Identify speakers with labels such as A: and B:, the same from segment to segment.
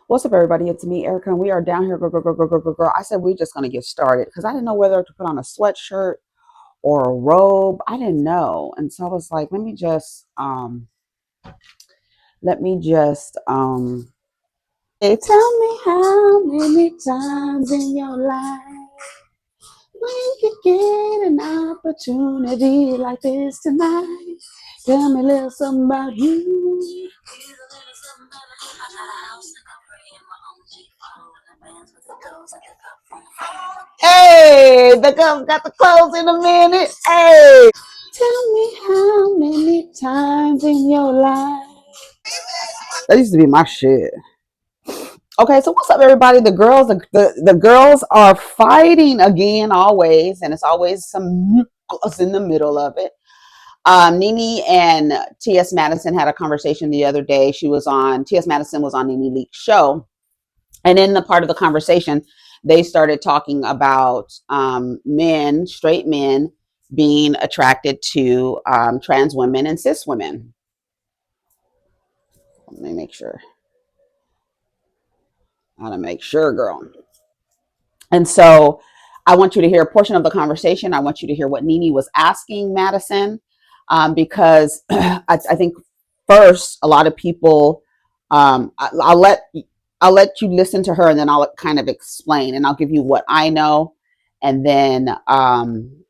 A: What's up, everybody? It's me, Erica, and we are down here. Girl. I said we're just gonna get started because I didn't know whether to put on a sweatshirt or a robe. I didn't know, and so I was like, let me just. Hey, tell me how many times in your life when you get an opportunity like this tonight. Tell me a little something about you. Hey, the girl got the clothes in a minute. Hey, tell me how many times in your life. That used to be my shit. Okay, so what's up, everybody? The girls are fighting again, always, and it's always some us in the middle of it. Nene and T.S. Madison had a conversation the other day. T.S. Madison was on NeNe Leakes show, and in the part of the conversation, they started talking about straight men, being attracted to trans women and cis women. Let me make sure. I want to make sure, girl. And so I want you to hear a portion of the conversation. I want you to hear what Nene was asking Madison, because I think first a lot of people. I'll let you listen to her, and then I'll kind of explain, and I'll give you what I know, and then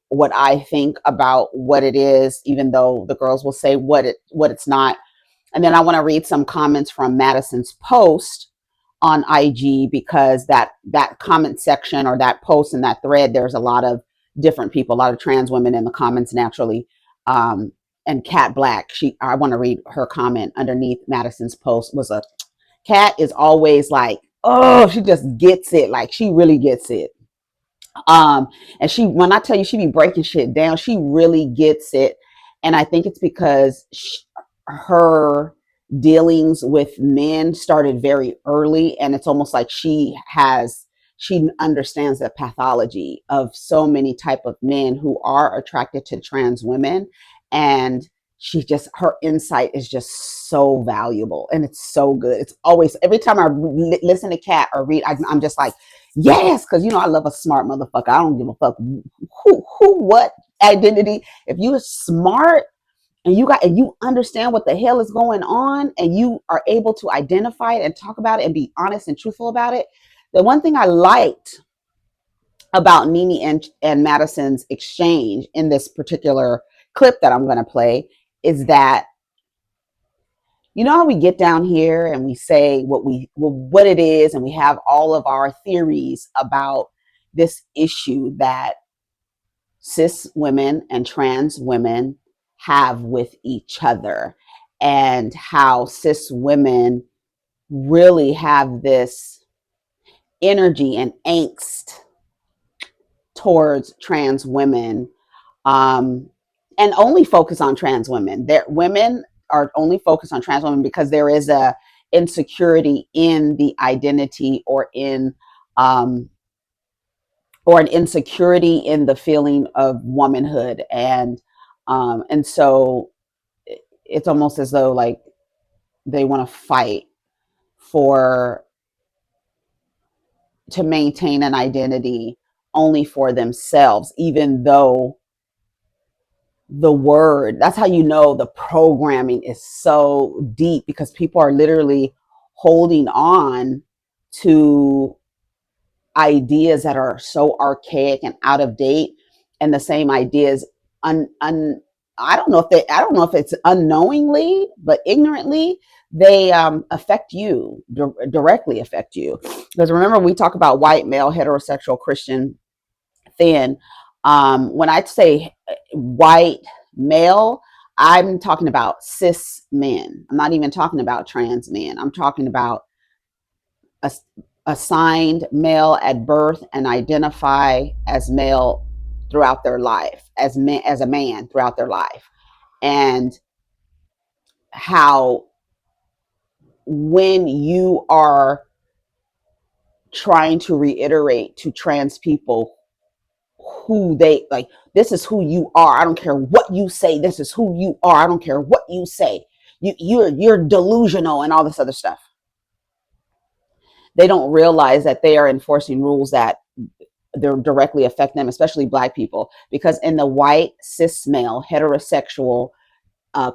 A: what I think about what it is, even though the girls will say what it's not. And then I want to read some comments from Madison's post on IG, because that comment section or that post and that thread, there's a lot of different people, a lot of trans women in the comments naturally. And Kat Black, I want to read her comment underneath Madison's post. Was a Kat is always like, oh, she just gets it, like she really gets it. And when I tell you she be breaking shit down, she really gets it. And I think it's because her dealings with men started very early, and it's almost like she understands the pathology of so many type of men who are attracted to trans women. And her insight is just so valuable, and it's so good. It's always, every time I listen to Kat or read, I'm just like, yes, because I love a smart motherfucker. I don't give a fuck what identity. If you are smart and you understand what the hell is going on, and you are able to identify it and talk about it and be honest and truthful about it. The one thing I liked about Nene and Madison's exchange in this particular clip that I'm going to play is that, how we get down here and we say what it is, and we have all of our theories about this issue that cis women and trans women have with each other, and how cis women really have this energy and angst towards trans women, and only focus on trans women. Women are only focused on trans women because there is a insecurity in the identity, or an insecurity in the feeling of womanhood, and so it's almost as though like they want to fight for to maintain an identity only for themselves, even though that's how the programming is so deep, because people are literally holding on to ideas that are so archaic and out of date, and the same ideas I don't know if it's unknowingly, but ignorantly, they directly affect you. Because remember, we talk about white male heterosexual Christian thin. When I say white male, I'm talking about cis men. I'm not even talking about trans men. I'm talking about a, assigned male at birth and identify as male throughout their life, as a man throughout their life. And how, when you are trying to reiterate to trans people who they like, this is who you are, I don't care what you say, this is who you are, I don't care what you say, you're delusional and all this other stuff. they don't realize that they are enforcing rules that they directly affect them, especially Black people, because in the white cis male heterosexual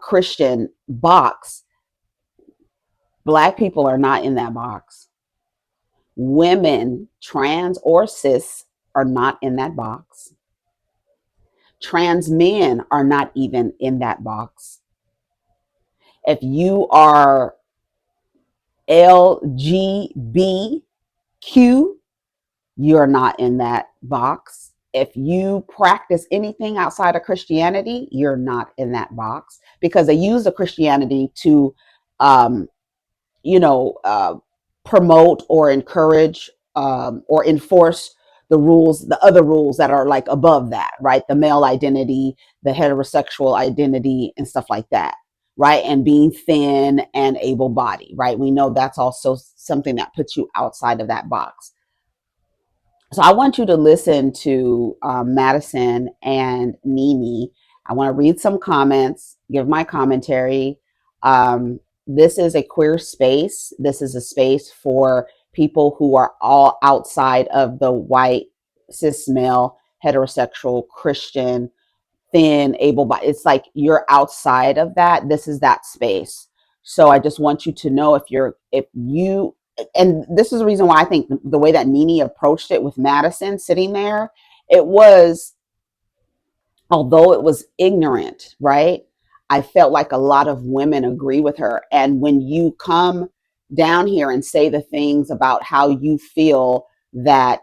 A: Christian box, Black people are not in that box. Women, trans or cis, are not in that box. Trans men are not even in that box. If you are LGBTQ, you're not in that box. If you practice anything outside of Christianity, you're not in that box, because they use the Christianity to um, you know, promote or encourage or enforce the rules, the other rules that are like above that, right? The male identity, the heterosexual identity, and stuff like that, right? And being thin and able bodied, right? We know that's also something that puts you outside of that box. So I want you to listen to Madison and NeNe. I want to read some comments, give my commentary. This is a queer space. This is a space for people who are all outside of the white, cis male, heterosexual, Christian, thin, able bodied. It's like you're outside of that. This is that space. So I just want you to know, if you, and this is the reason why I think the way that NeNe approached it with Madison sitting there, it was, although it was ignorant, right? I felt like a lot of women agree with her. And when you come down here and say the things about how you feel that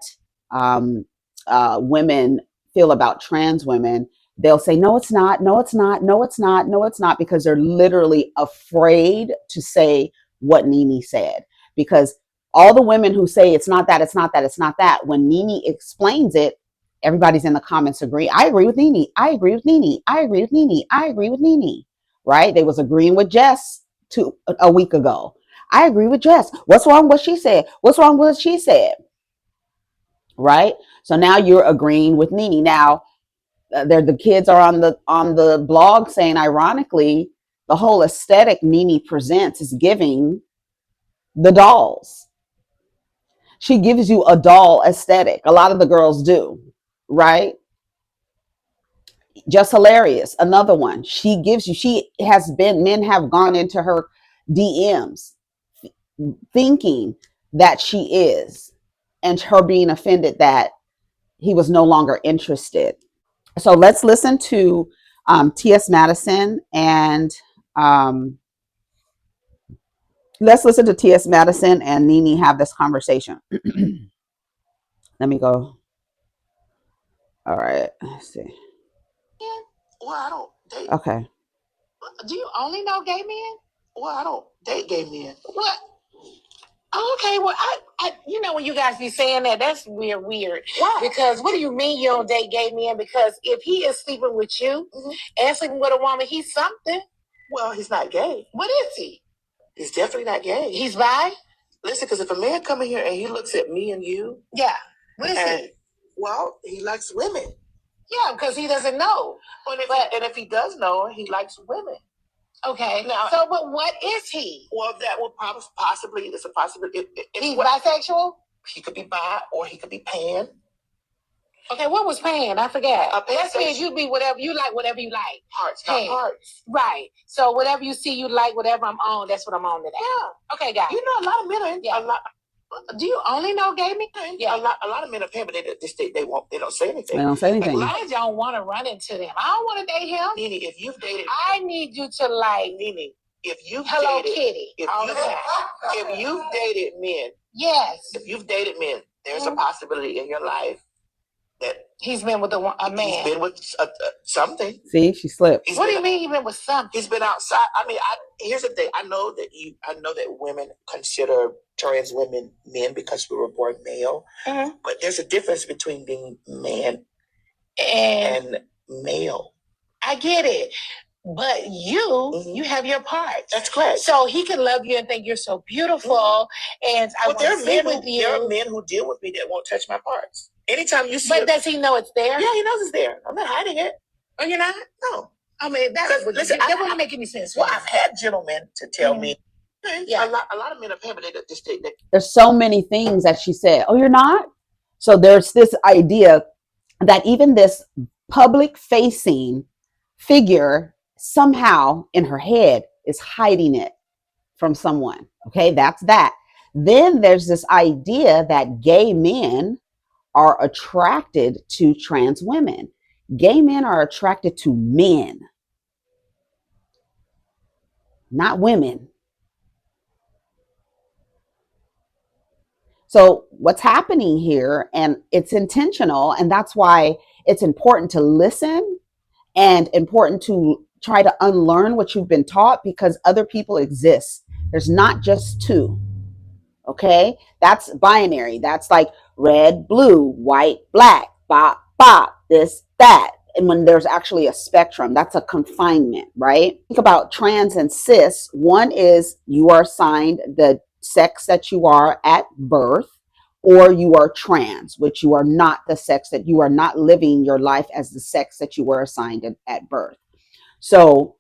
A: um, women feel about trans women, they'll say, no, it's not, no, it's not, no, it's not, no, it's not, because they're literally afraid to say what NeNe said. Because all the women who say it's not that, it's not that, it's not that, when NeNe explains it, everybody's in the comments agree. I agree with NeNe. I agree with NeNe. I agree with NeNe. I agree with NeNe. Right? They was agreeing with Jess a week ago. I agree with Jess. What's wrong with what she said? What's wrong with what she said? Right? So now you're agreeing with NeNe. Now the kids are on the blog saying, ironically, the whole aesthetic NeNe presents is giving the dolls. She gives you a doll aesthetic. A lot of the girls do, right? Just Hilarious, another one. She has been, men have gone into her DMs thinking that she is, and her being offended that he was no longer interested. So let's listen to T.S. Madison, and let's listen to T.S. Madison and NeNe have this conversation. Let me go. All right, let's see.
B: Well, I don't date.
A: Okay.
B: Do you only know gay men? Well, I don't date gay men. What? Oh, okay, well, I, when you guys be saying that, that's weird. Why? Because what do you mean you don't date gay men? Because if he is sleeping with you and sleeping with a woman, he's something. Well, he's not gay. What is he? He's definitely not gay. He's bi? Listen, because if a man come in here and he looks at me and you, yeah, what is he? Well, he likes women. Yeah, because he doesn't know. And if he does know, he likes women. Okay. Now, so, but what is he? Well, that will possibly, it's a possibility. He's bisexual? He could be bi or he could be pan. Okay, what was pan? I forget. That means you be whatever you like, whatever you like. Hearts, not hearts. Right. So whatever you see you like, whatever I'm on, that's what I'm on today. Yeah. Okay, guys. You know, a lot of men are a lot. Do you only know gay men? Yeah. A lot of men are pan, but they don't say anything.
A: They don't say anything.
B: Like, I don't want to run into them. I don't want to date him. NeNe, if you've dated, I need you to like NeNe. If you've Hello dated, Kitty, if you've dated men, yes. If you've dated men, there's a possibility in your life that he's been with a man. He's been with something.
A: See, she slipped.
B: What do you mean he's been with something? He's been outside. I mean, here's the thing. I know that women consider trans women men because we were born male. Mm-hmm. But there's a difference between being man and male. I get it. But you have your parts. That's correct. So he can love you and think you're so beautiful. And I want to sleep with you. There are men who deal with me that won't touch my parts. Anytime you see But does he know it's there? Yeah, he knows it's there. I'm not hiding it. Oh, you're not? No. I mean, that wouldn't make any sense. Well, I've had gentlemen to tell me Yeah. A lot of men are paying,
A: there's so many things that she said. Oh, you're not? So there's this idea that even this public facing figure somehow in her head is hiding it from someone. Okay, that's that. Then there's this idea that gay men are attracted to trans women. Gay men are attracted to men, not women. So, what's happening here, and it's intentional, and that's why it's important to listen and important to try to unlearn what you've been taught because other people exist. There's not just two. Okay, that's binary. That's like red, blue, white, black, bop, bop, this, that. And when there's actually a spectrum, that's a confinement, right? Think about trans and cis. One is you are assigned the sex that you are at birth, or you are trans, which you are not the sex, that you are not living your life as the sex that you were assigned at birth. So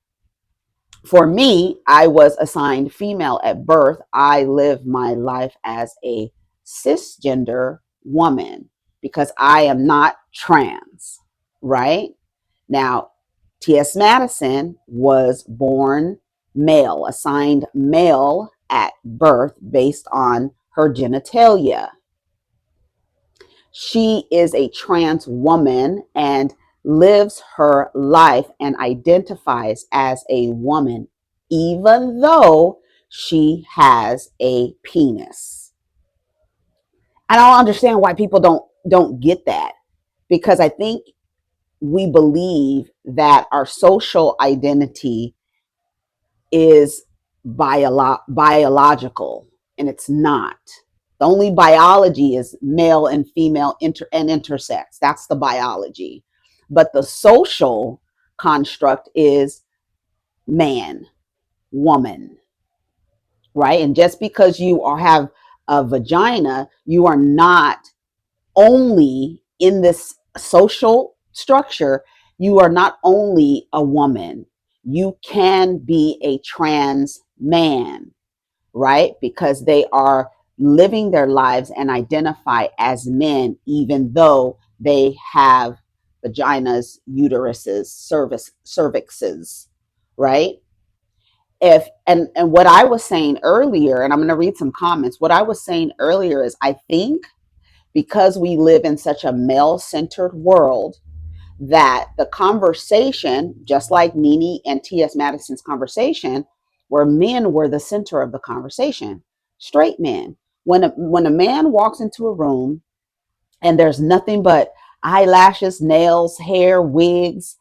A: for me, I was assigned female at birth. I live my life as a cisgender woman because I am not trans, right? Now, T.S. Madison was born male, assigned male at birth based on her genitalia. She is a trans woman and lives her life and identifies as a woman, even though she has a penis. I don't understand why people don't get that, because I think we believe that our social identity is biological, and it's not. The only biology is male and female and intersex. That's the biology. But the social construct is man, woman, right? And just because you have a vagina, you are not only in this social structure, you are not only a woman. You can be a trans man, right? Because they are living their lives and identify as men, even though they have vaginas, uteruses, cervixes, right? If and what I was saying earlier, and I'm going to read some comments. What I was saying earlier is I think because we live in such a male-centered world, that the conversation, just like NeNe and T.S. Madison's conversation, where men were the center of the conversation, straight men. When a man walks into a room and there's nothing but eyelashes, nails, hair, wigs,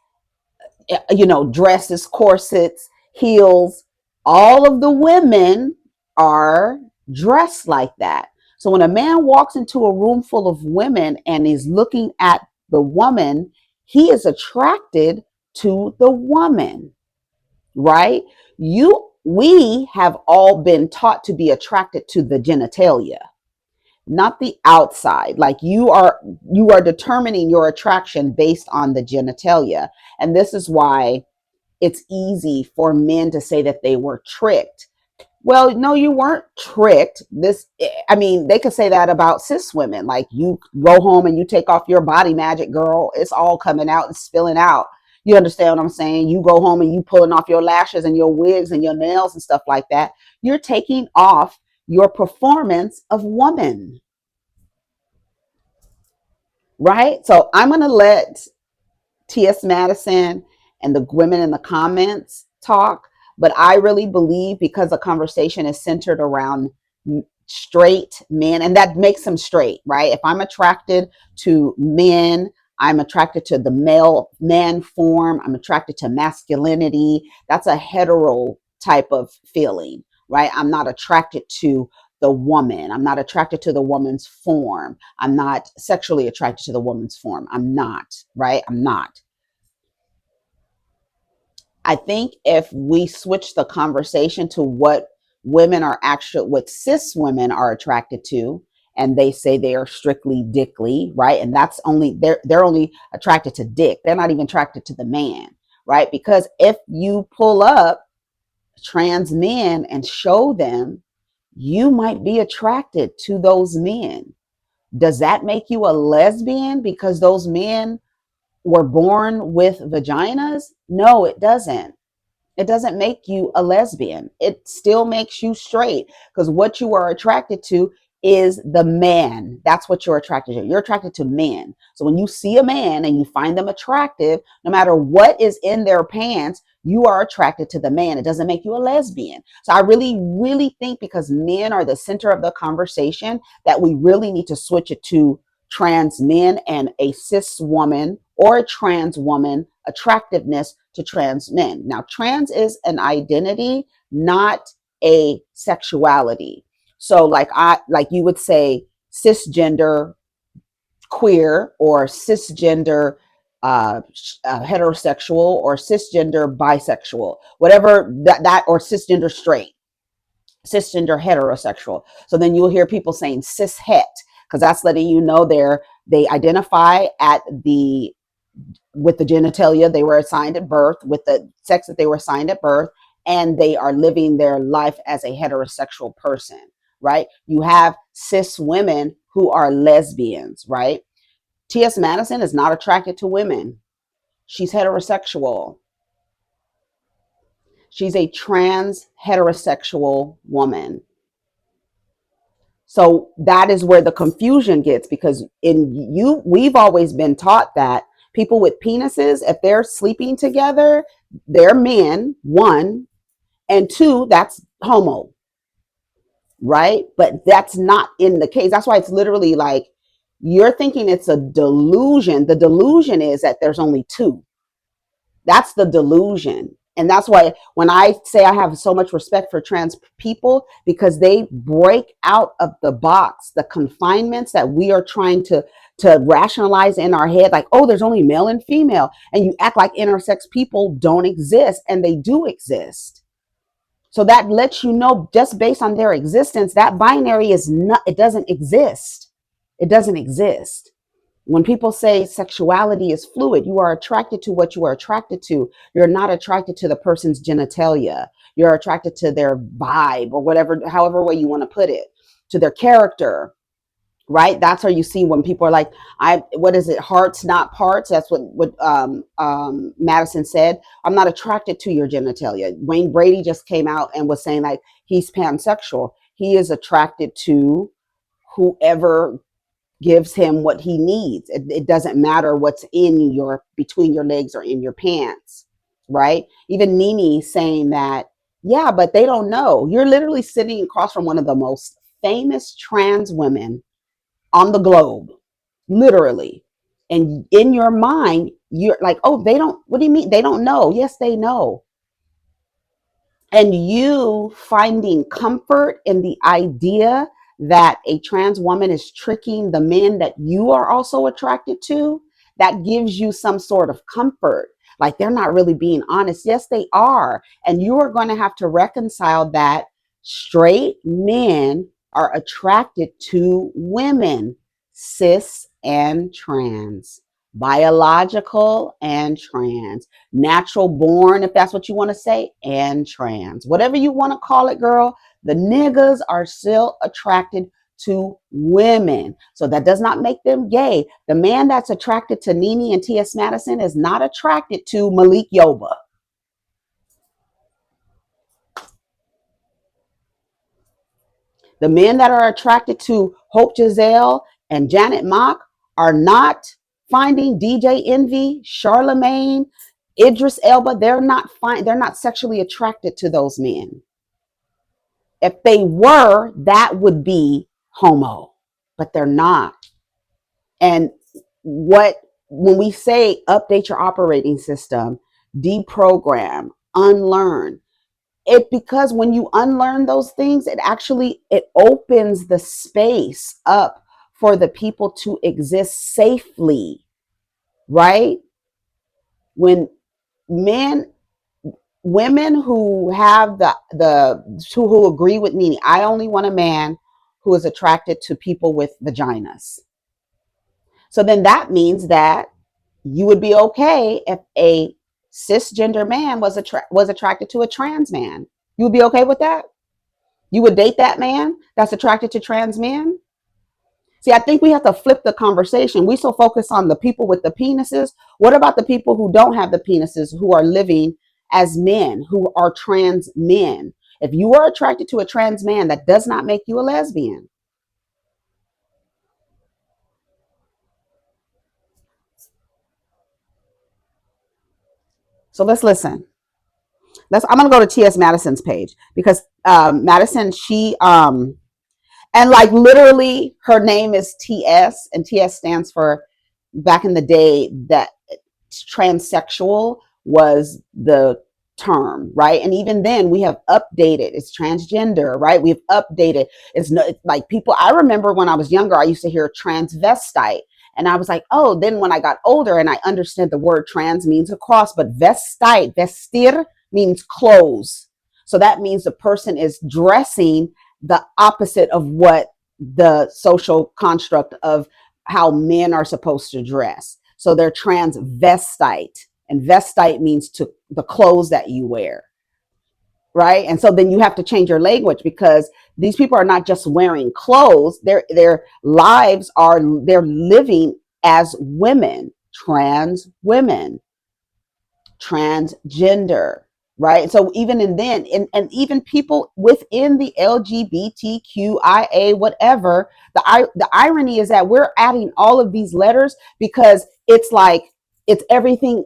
A: dresses, corsets, heels, all of the women are dressed like that. So when a man walks into a room full of women and is looking at the woman, he is attracted to the woman, right? We have all been taught to be attracted to the genitalia, not the outside. Like you are determining your attraction based on the genitalia. And this is why it's easy for men to say that they were tricked. Well, no, you weren't tricked. I mean, they could say that about cis women. Like, you go home and you take off your body magic, girl, it's all coming out and spilling out. You understand what I'm saying? You go home and you pulling off your lashes and your wigs and your nails and stuff like that. You're taking off your performance of woman, right? So I'm going to let T.S. Madison and the women in the comments talk, but I really believe, because the conversation is centered around straight men, and that makes them straight, right? If I'm attracted to men, I'm attracted to the male man form, I'm attracted to masculinity. That's a hetero type of feeling, right? I'm not attracted to the woman. I'm not attracted to the woman's form. I'm not sexually attracted to the woman's form. I'm not, right? I'm not. I think if we switch the conversation to what what cis women are attracted to, and they say they are strictly dickly, right? And that's only, they're only attracted to dick. They're not even attracted to the man, right? Because if you pull up trans men and show them you might be attracted to those men. Does that make you a lesbian because those men were born with vaginas? No, it doesn't. It doesn't make you a lesbian. It still makes you straight because what you are attracted to is the man. That's what you're attracted to. You're attracted to men. So when you see a man and you find them attractive, no matter what is in their pants, you are attracted to the man. It doesn't make you a lesbian. So I really, really think because men are the center of the conversation that we really need to switch it to trans men and a cis woman or a trans woman attractiveness to trans men. Now, trans is an identity, not a sexuality. So like you would say cisgender queer or cisgender heterosexual or cisgender bisexual, whatever that or cisgender straight, cisgender heterosexual. So then you'll hear people saying cis het because that's letting you know they identify at the with the genitalia they were assigned at birth, with the sex that they were assigned at birth, and they are living their life as a heterosexual person, right? You have cis women who are lesbians, right? T.S. Madison is not attracted to women. She's heterosexual. She's a trans heterosexual woman. So that is where the confusion gets because we've always been taught that people with penises, if they're sleeping together, they're men, one, and two, that's homo, right? But that's not in the case. That's why it's literally like you're thinking it's a delusion. The delusion is that there's only two. That's the delusion. And that's why when I say I have so much respect for trans people, because they break out of the box, the confinements that we are trying to rationalize in our head, like, oh, there's only male and female. And you act like intersex people don't exist, and they do exist. So that lets you know just based on their existence, that binary is not, it doesn't exist. It doesn't exist. When people say sexuality is fluid, you are attracted to what you are attracted to. You're not attracted to the person's genitalia. You're attracted to their vibe or whatever, however way you want to put it, to their character, right? That's how you see when people are like, what is it? Hearts, not parts. That's what Madison said. I'm not attracted to your genitalia. Wayne Brady just came out and was saying like he's pansexual. He is attracted to whoever gives him what he needs. It doesn't matter what's in your between your legs or in your pants, right? Even NeNe saying that, yeah, but they don't know. You're literally sitting across from one of the most famous trans women on the globe, literally. And in your mind, you're like, oh, they don't, what do you mean? They don't know. Yes, they know. And you finding comfort in the idea that a trans woman is tricking the men that you are also attracted to, that gives you some sort of comfort. Like they're not really being honest. Yes, they are. And you are going to have to reconcile that straight men are attracted to women, cis and trans, biological and trans, natural born, if that's what you want to say, and trans. Whatever you want to call it, girl, the niggas are still attracted to women. So that does not make them gay. The man that's attracted to NeNe and T.S. Madison is not attracted to Malik Yoba. The men that are attracted to Hope Giselle and Janet Mock are not finding DJ Envy, Charlemagne, Idris Elba. They're not sexually attracted to those men. If they were, that would be homo, but they're not. And what when we say update your operating system, deprogram, unlearn, it because when you unlearn those things, it opens the space up for the people to exist safely, right? When men women who have who agree with me, I only want a man who is attracted to people with vaginas. So then that means that you would be okay if a cisgender man was attracted to a trans man. You would be okay with that? You would date that man that's attracted to trans men? See, I think we have to flip the conversation. We so focus on the people with the penises. What about the people who don't have the penises, who are living as men, who are trans men? If you are attracted to a trans man, that does not make you a lesbian. So let's listen. I'm gonna go to T.S. Madison's page because Madison, and like literally her name is TS, and TS stands for, back in the day, that transsexual was the term, right? And even then we have updated, it's transgender, right? We've updated. It's no, it's like people, I remember when I was younger, I used to hear transvestite, and I was like, oh, then when I got older and I understood the word trans means a cross, but vestite, vestir, means clothes. So that means the person is dressing the opposite of what the social construct of how men are supposed to dress. So they're transvestite, and vestite means to the clothes that you wear, right? And so then you have to change your language, because these people are not just wearing clothes; their lives are, they're living as women, trans women, transgender, right? So even in then, and even people within the LGBTQIA, whatever, the irony is that we're adding all of these letters because it's like it's everything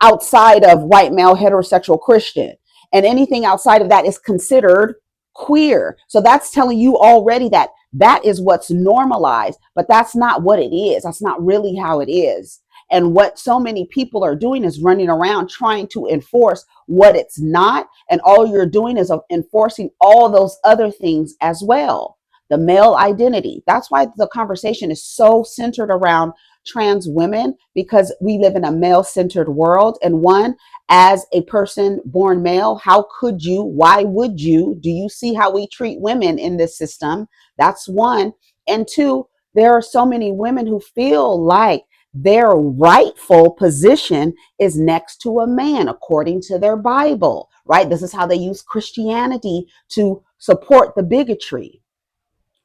A: outside of white male heterosexual Christian, and anything outside of that is considered queer. So that's telling you already that that is what's normalized, but that's not what it is. That's not really how it is. And what so many people are doing is running around trying to enforce what it's not. And all you're doing is enforcing all those other things as well. The male identity. That's why the conversation is so centered around trans women, because we live in a male centered world. And one, as a person born male, how could you, why would you, do you see how we treat women in this system? That's one. And two, there are so many women who feel like their rightful position is next to a man according to their Bible, right? This is how they use Christianity to support the bigotry,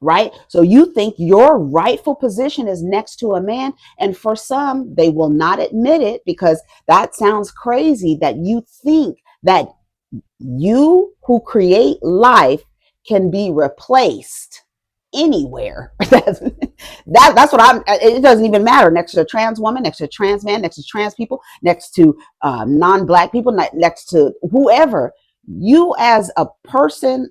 A: right? So you think your rightful position is next to a man, and for some, they will not admit it, because that sounds crazy that you think that you who create life can be replaced anywhere. That's what I'm, it doesn't even matter, next to a trans woman, next to a trans man, next to trans people, next to non-black people, next to whoever. You as a person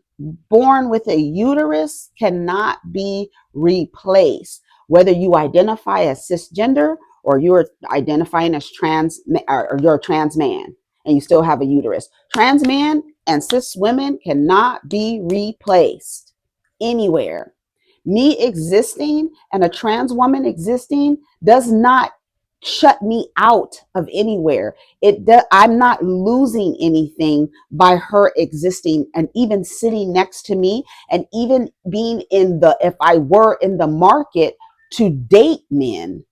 A: born with a uterus cannot be replaced, whether you identify as cisgender or you're identifying as trans, or you're a trans man and you still have a uterus. Trans men and cis women cannot be replaced anywhere. Me existing and a trans woman existing does not shut me out of anywhere. I'm not losing anything by her existing and even sitting next to me, and even being in the, if I were in the market to date men,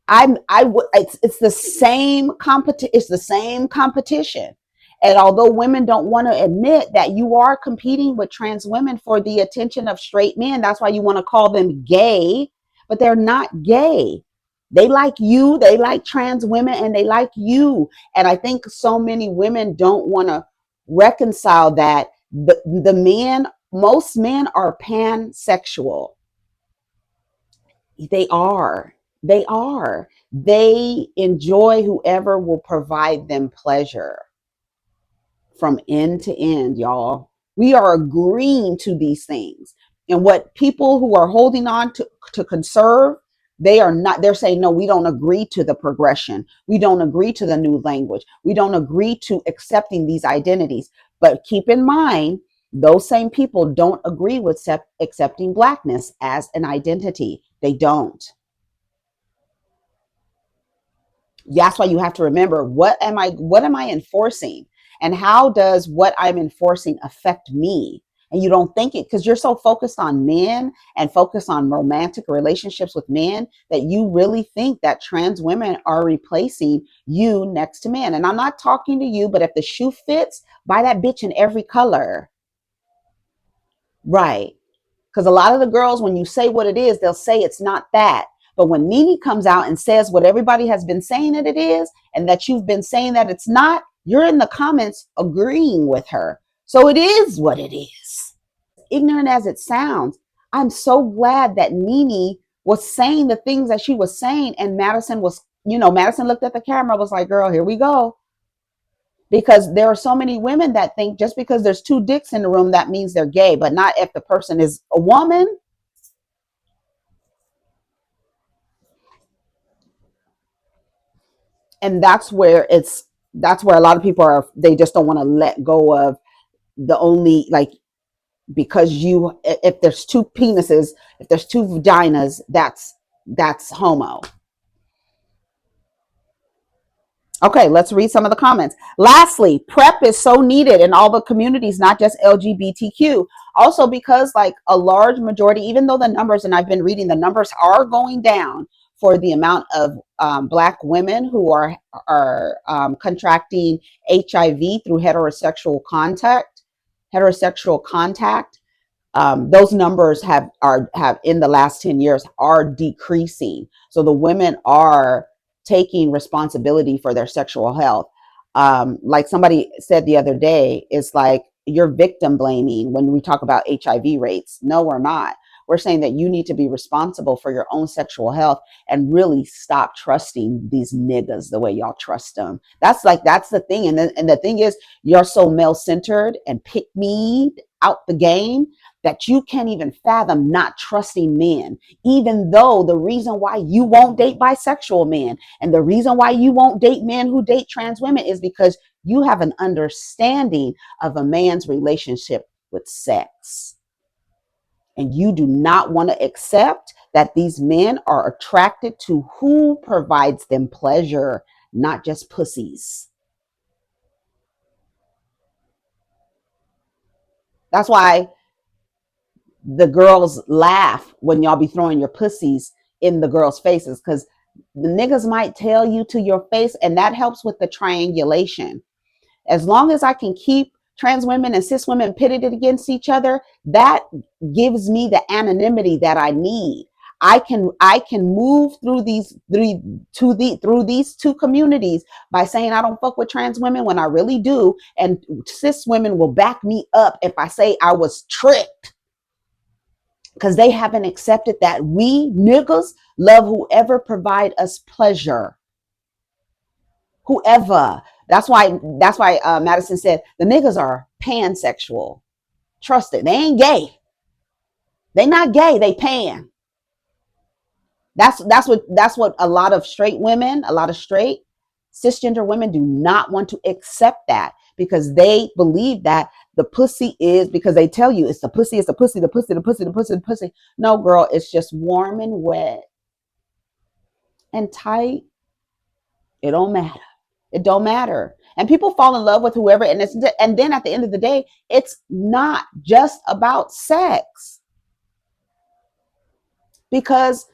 A: I would, it's the same competition, it's the same competition. And although women don't want to admit that you are competing with trans women for the attention of straight men, that's why you want to call them gay, but they're not gay. They like you, they like trans women, and they like you. And I think so many women don't want to reconcile that the men, most men are pansexual. They are. They are. They enjoy whoever will provide them pleasure from end to end, y'all. We are agreeing to these things. And what people who are holding on to conserve, they are not, they're saying, no, we don't agree to the progression. We don't agree to the new language. We don't agree to accepting these identities. But keep in mind, those same people don't agree with accepting blackness as an identity. They don't. That's why you have to remember, what am I enforcing, and how does what I'm enforcing affect me? And you don't think it because you're so focused on men and focused on romantic relationships with men that you really think that trans women are replacing you next to men. And I'm not talking to you, but if the shoe fits, buy that bitch in every color. Right. Because a lot of the girls, when you say what it is, they'll say it's not that. But when NeNe comes out and says what everybody has been saying that it is, and that you've been saying that it's not, you're in the comments agreeing with her. So it is what it is. Ignorant as it sounds, I'm so glad that NeNe was saying the things that she was saying, and Madison was, Madison looked at the camera, was like, "Girl, here we go." Because there are so many women that think just because there's two dicks in the room, that means they're gay, but not if the person is a woman. And that's where a lot of people are, they just don't want to let go of the only, like, because you, if there's two penises, if there's two vaginas, that's homo. Okay, let's read some of the comments. Lastly, PrEP is so needed in all the communities, not just LGBTQ. Also, because like a large majority, even though the numbers, and I've been reading, the numbers are going down for the amount of Black women who are contracting HIV through heterosexual contact. Those numbers have in the last 10 years are decreasing. So the women are taking responsibility for their sexual health. Like somebody said the other day, it's like you're victim blaming when we talk about HIV rates. No, we're not. We're saying that you need to be responsible for your own sexual health and really stop trusting these niggas the way y'all trust them. That's the thing. And the thing is, you're so male centered and pick me out the game that you can't even fathom not trusting men, even though the reason why you won't date bisexual men and the reason why you won't date men who date trans women is because you have an understanding of a man's relationship with sex. And you do not want to accept that these men are attracted to who provides them pleasure, not just pussies. That's why the girls laugh when y'all be throwing your pussies in the girls' faces, because the niggas might tell you to your face, and that helps with the triangulation. As long as I can keep trans women and cis women pitted against each other, that gives me the anonymity that I need. I can move through these two communities by saying I don't fuck with trans women when I really do, and cis women will back me up if I say I was tricked, because they haven't accepted that we niggas love whoever provide us pleasure. Whoever. That's why Madison said the niggas are pansexual. Trust it. They ain't gay. They not gay. They pan. That's what a lot of straight women, a lot of straight cisgender women do not want to accept, that because they believe that the pussy is, because they tell you it's the pussy, it's the pussy, the pussy, the pussy, the pussy, the pussy. No, girl, it's just warm and wet and tight. It don't matter. It don't matter. And people fall in love with whoever, and then at the end of the day, it's not just about sex, because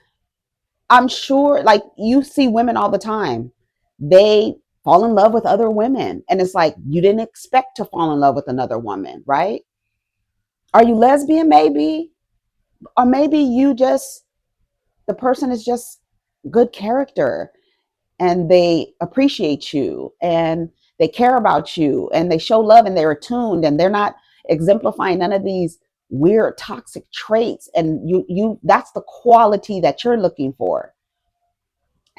A: I'm sure, like, you see women all the time. They fall in love with other women, and it's like you didn't expect to fall in love with another woman, right? Are you lesbian? Maybe, or maybe the person is just good character, and they appreciate you, and they care about you, and they show love, and they're attuned, and they're not exemplifying none of these weird toxic traits, and you that's the quality that you're looking for.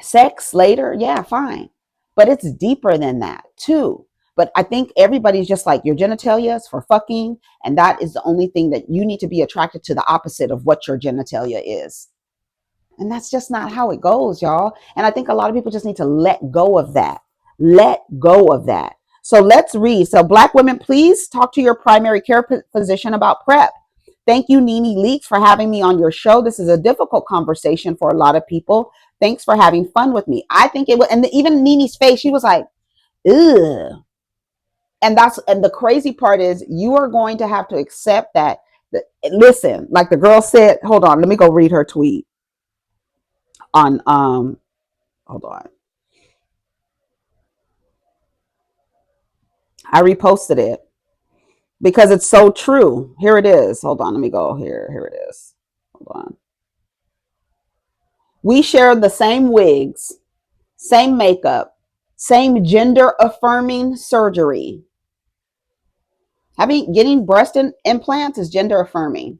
A: Sex later, yeah, fine, but it's deeper than that too. But I think everybody's just like, your genitalia is for fucking, and that is the only thing that you need to be attracted to, the opposite of what your genitalia is. And that's just not how it goes, y'all. And I think a lot of people just need to let go of that. Let go of that. So let's read. So, Black women, please talk to your primary care physician about PrEP. Thank you, NeNe Leakes, for having me on your show. This is a difficult conversation for a lot of people. Thanks for having fun with me. I think it was, and even NeNe's face, she was like, ugh. And the crazy part is you are going to have to accept that. Listen, like the girl said, hold on, let me go read her tweet on hold on. I reposted it because it's so true. Here it is. Hold on, let me go here. Here it is. Hold on. We share the same wigs, same makeup, same gender affirming surgery. Getting breast implants is gender affirming.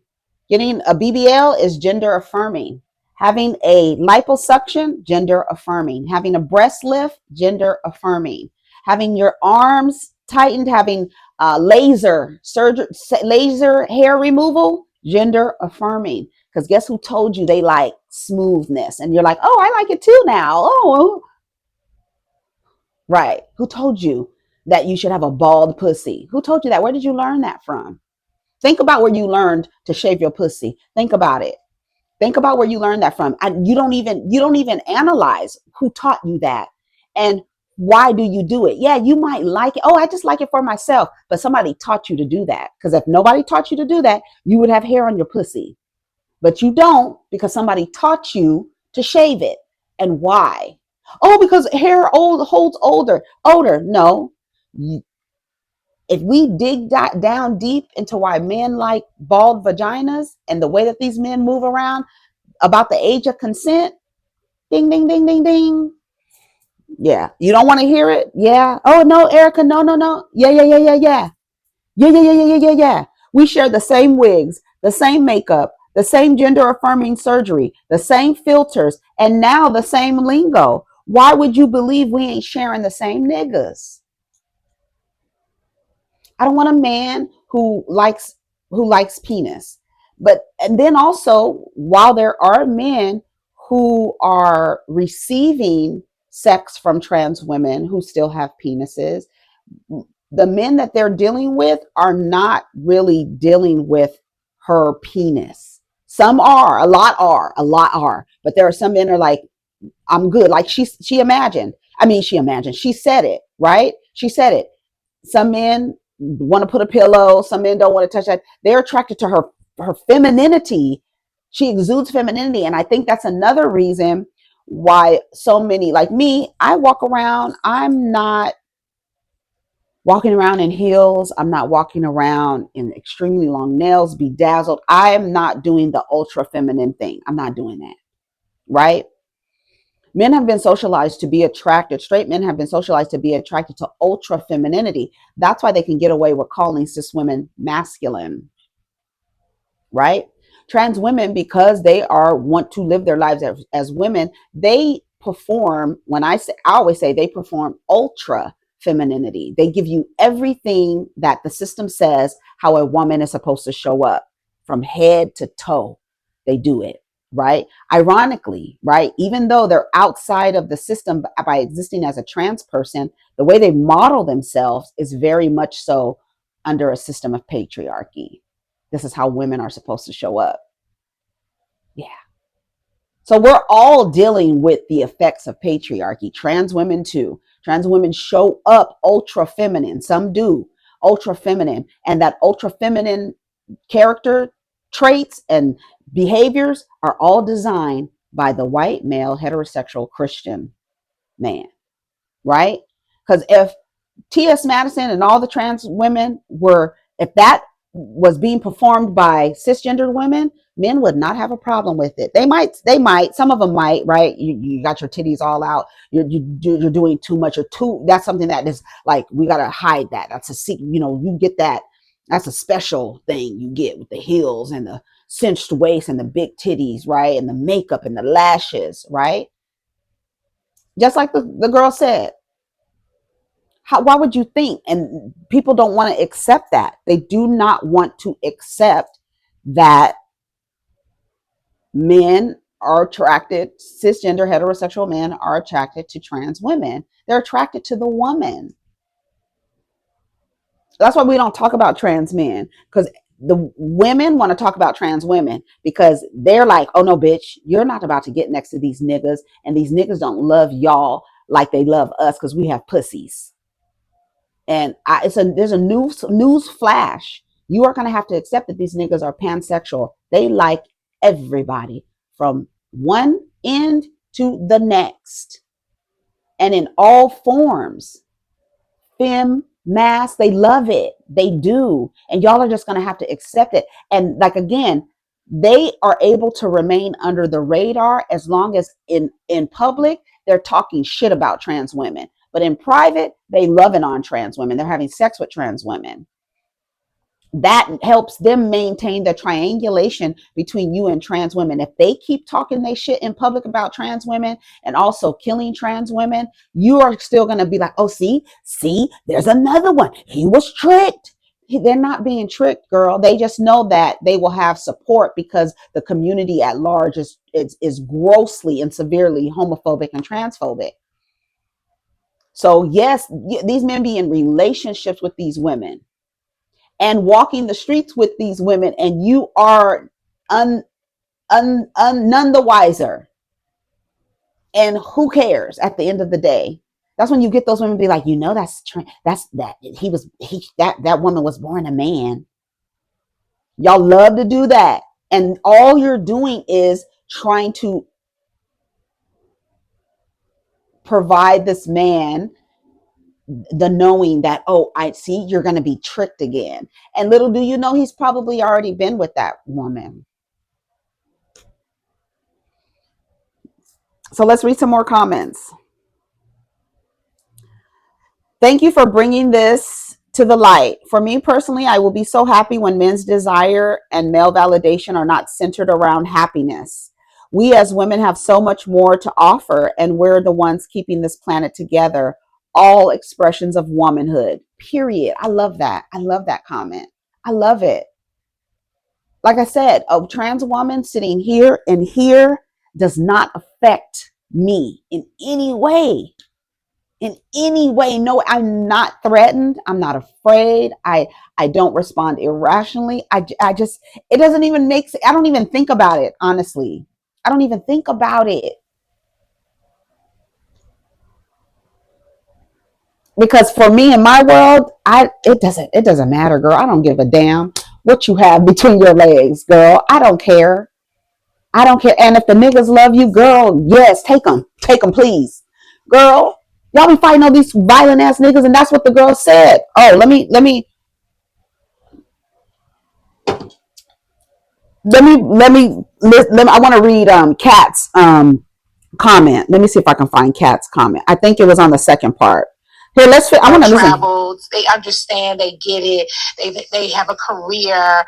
A: Getting a BBL is gender affirming. Having a liposuction, gender affirming. Having a breast lift, gender affirming. Having your arms tightened, having laser surgery, laser hair removal, gender affirming. Because guess who told you they like smoothness? And you're like, oh, I like it too now. Oh, right. Who told you that you should have a bald pussy? Who told you that? Where did you learn that from? Think about where you learned to shave your pussy. Think about it. Think about where you learned that from. And you don't even analyze who taught you that. And why do you do it? Yeah, you might like it. Oh, I just like it for myself. But somebody taught you to do that. Because if nobody taught you to do that, you would have hair on your pussy. But you don't because somebody taught you to shave it. And why? Oh, because hair holds older. No. If we dig down deep into why men like bald vaginas and the way that these men move around about the age of consent, ding, ding, ding, ding, ding. Yeah. You don't want to hear it? Yeah. Oh, no, Erica. No, no, no. Yeah, yeah, yeah, yeah, yeah. Yeah, yeah, yeah, yeah, yeah, yeah, yeah. We share the same wigs, the same makeup, the same gender affirming surgery, the same filters, and now the same lingo. Why would you believe we ain't sharing the same niggas? I don't want a man who likes penis. But and then also, while there are men who are receiving sex from trans women who still have penises, the men that they're dealing with are not really dealing with her penis. Some are, a lot are, but there are some men are like, I'm good. Like she imagined. I mean, she imagined. She said it, right? She said it. Some men want to put a pillow. Some men don't want to touch that. They're attracted to her femininity. She exudes femininity, and I think that's another reason why so many like me. I walk around. I'm not walking around in heels. I'm not walking around in extremely long nails, bedazzled. I am not doing the ultra feminine thing. I'm not doing that. Right? Men have been socialized to be attracted, straight men have been socialized to be attracted to ultra femininity. That's why they can get away with calling cis women masculine, right? Trans women, because they want to live their lives as women, they perform, I always say they perform ultra femininity. They give you everything that the system says how a woman is supposed to show up from head to toe. They do it, right? Ironically, right? Even though they're outside of the system by existing as a trans person, the way they model themselves is very much so under a system of patriarchy. This is how women are supposed to show up. Yeah. So we're all dealing with the effects of patriarchy. Trans women too. Trans women show up ultra feminine. Some do ultra feminine. And that ultra feminine character traits and behaviors are all designed by the white male heterosexual Christian man, right? Because if T.S. Madison and all the trans women if that was being performed by cisgender women, men would not have a problem with it. Some of them might, right? You got your titties all out. You're doing too much that's something that is like, we got to hide that. That's a secret, you get that. That's a special thing you get with the heels and the cinched waist and the big titties, right? And the makeup and the lashes, right? Just like the girl said, why would you think? And people don't want to accept that. They do not want to accept that men are attracted, cisgender heterosexual men are attracted to trans women. They're attracted to the woman. That's why we don't talk about trans men, because the women want to talk about trans women because they're like, oh no, bitch, you're not about to get next to these niggas, and these niggas don't love y'all like they love us because we have pussies. And there's a news flash. You are going to have to accept that these niggas are pansexual. They like everybody from one end to the next, and in all forms. Fem, mass, they love it. They do. And y'all are just going to have to accept it. And like, again, they are able to remain under the radar as long as in public, they're talking shit about trans women. But in private, they loving on trans women. They're having sex with trans women. That helps them maintain the triangulation between you and trans women. If they keep talking they shit in public about trans women and also killing trans women, you are still going to be like, oh, see, there's another one. He was tricked. They're not being tricked, girl. They just know that they will have support because the community at large is grossly and severely homophobic and transphobic. So yes, these men be in relationships with these women and walking the streets with these women, and you are none the wiser. And who cares at the end of the day? That's when you get those women be like, that woman was born a man. Y'all love to do that. And all you're doing is trying to provide this man the knowing that, oh, I see you're going to be tricked again. And little do you know, he's probably already been with that woman. So let's read some more comments. Thank you for bringing this to the light. For me personally, I will be so happy when men's desire and male validation are not centered around happiness. We as women have so much more to offer, and we're the ones keeping this planet together. All expressions of womanhood, period. I love that. I love that comment. I love it. Like I said, a trans woman sitting here and here does not affect me in any way. In any way. No, I'm not threatened. I'm not afraid. I don't respond irrationally. I just, it doesn't even make sense. I don't even think about it, honestly. I don't even think about it. Because for me in my world, it doesn't matter, girl. I don't give a damn what you have between your legs, girl. I don't care. I don't care. And if the niggas love you, girl, yes, take them. Take them, please. Girl, y'all be fighting all these violent ass niggas, and that's what the girl said. Oh, let me I want to read Kat's comment. Let me see if I can find Kat's comment. I think it was on the second part. Here, I want to listen.
B: Traveled, they understand, they get it, they have a career.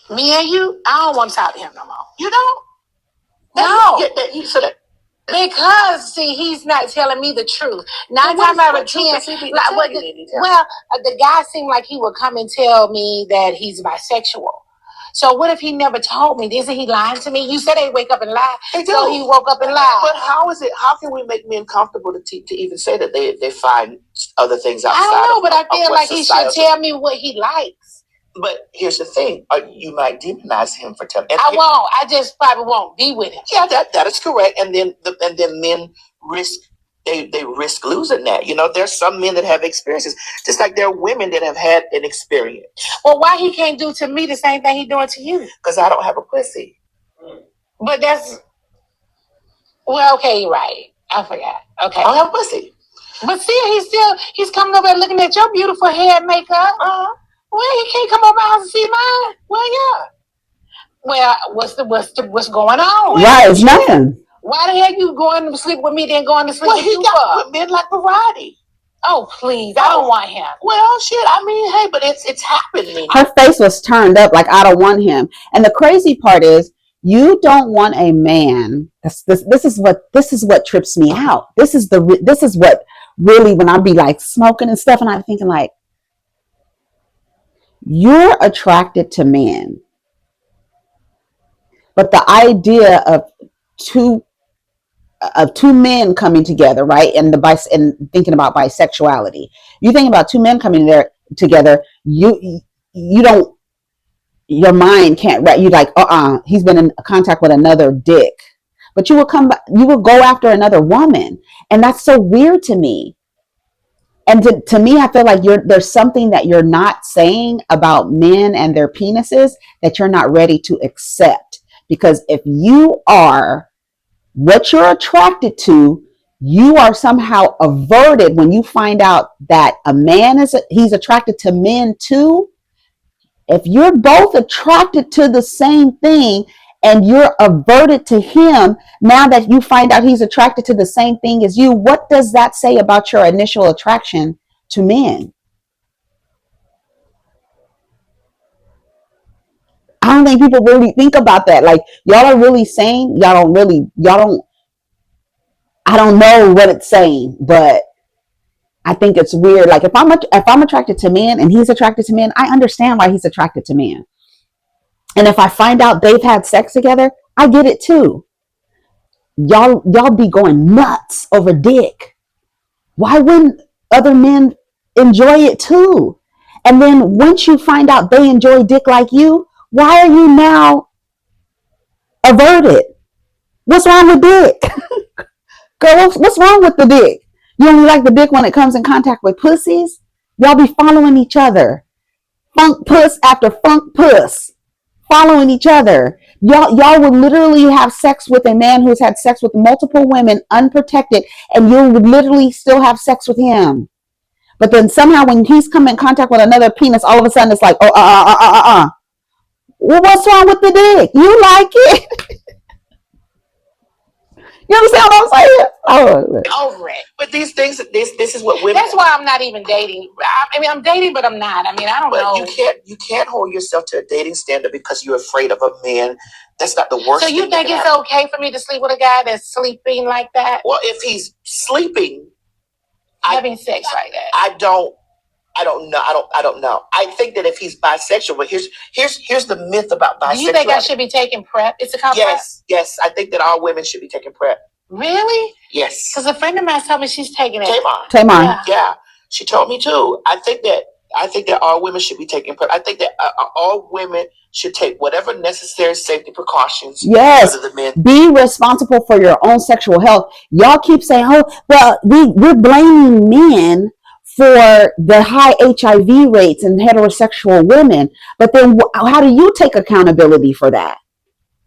B: Me and you, I don't want to talk to him no more. You don't? No. You said that. Because, see, he's not telling me the truth. 9 times out of 10, the guy seemed like he would come and tell me that he's bisexual. So what if he never told me? Isn't he lying to me? You said they wake up and lie. So he woke up and lied.
C: But how is it? How can we make men comfortable to even say that they find other things outside?
B: I don't know, but I feel like he should tell me what he likes.
C: But here's the thing: you might demonize him for telling.
B: I won't. I just probably won't be with him.
C: Yeah, that is correct. And then men risk. They risk losing that. You know, there's some men that have experiences, just like there are women that have had an experience.
B: Well, why he can't do to me the same thing he doing to you?
C: Because I don't have a pussy.
B: But that's, well, okay, you're right. I forgot. Okay,
C: I don't have a pussy.
B: But still, he's coming over and looking at your beautiful hair and makeup. Well, he can't come over my house and see mine. Well, yeah. Well, what's going on?
A: Right, it's nothing.
B: Why the hell you going to sleep with me then going to sleep with you?
C: Got men like variety.
B: Oh, please. I don't want him.
C: Well, shit. I mean, hey, but it's happening.
A: Her face was turned up like, I don't want him. And the crazy part is, you don't want a man. This is what trips me out. This is what really, when I be like smoking and stuff, and I'm thinking like, you're attracted to men. But the idea of two men coming together, right? And thinking about bisexuality. You think about two men coming together, you don't, your mind can't, you like, he's been in contact with another dick. But you will go after another woman. And that's so weird to me. And to me, I feel like there's something that you're not saying about men and their penises that you're not ready to accept. Because if you are what you're attracted to, you are somehow averted when you find out that a man he's attracted to men too. If you're both attracted to the same thing and you're averted to him, now that you find out he's attracted to the same thing as you, what does that say about your initial attraction to men? I don't think people really think about that. Like, y'all are really saying, I don't know what it's saying, but I think it's weird. Like, if I'm attracted to men and he's attracted to men, I understand why he's attracted to men. And if I find out they've had sex together, I get it too. Y'all be going nuts over dick. Why wouldn't other men enjoy it too? And then once you find out they enjoy dick like you, why are you now averted? What's wrong with dick? Girl, what's wrong with the dick? You only like the dick when it comes in contact with pussies? Y'all be following each other. Funk puss after funk puss. Following each other. Y'all would literally have sex with a man who's had sex with multiple women unprotected, and you would literally still have sex with him. But then somehow when he's come in contact with another penis, all of a sudden it's like, Well, what's wrong with the dick? You like it? You understand what I'm saying?
C: Over it. But these things, this is what women.
B: That's why I'm not even dating. I mean, I'm dating, but I'm not. I mean, I don't know.
C: You can't hold yourself to a dating standard because you're afraid of a man. That's not the worst.
B: So you think it's okay for me to sleep with a guy that's sleeping like that?
C: Well, if he's sleeping,
B: having sex like that,
C: I don't know. I think that if he's bisexual, but here's the myth about bisexuality.
B: Do you think I should be taking PrEP? It's a
C: yes, PrEP? Yes. I think that all women should be taking PrEP.
B: Really?
C: Yes.
B: Because a friend of mine told me she's taking it.
C: Tamar. Yeah. She told me too. I think that all women should be taking PrEP. I think that all women should take whatever necessary safety precautions.
A: Yes. Be responsible for your own sexual health. Y'all keep saying, "Oh, well, we're blaming men for the high HIV rates in heterosexual women." But then how do you take accountability for that?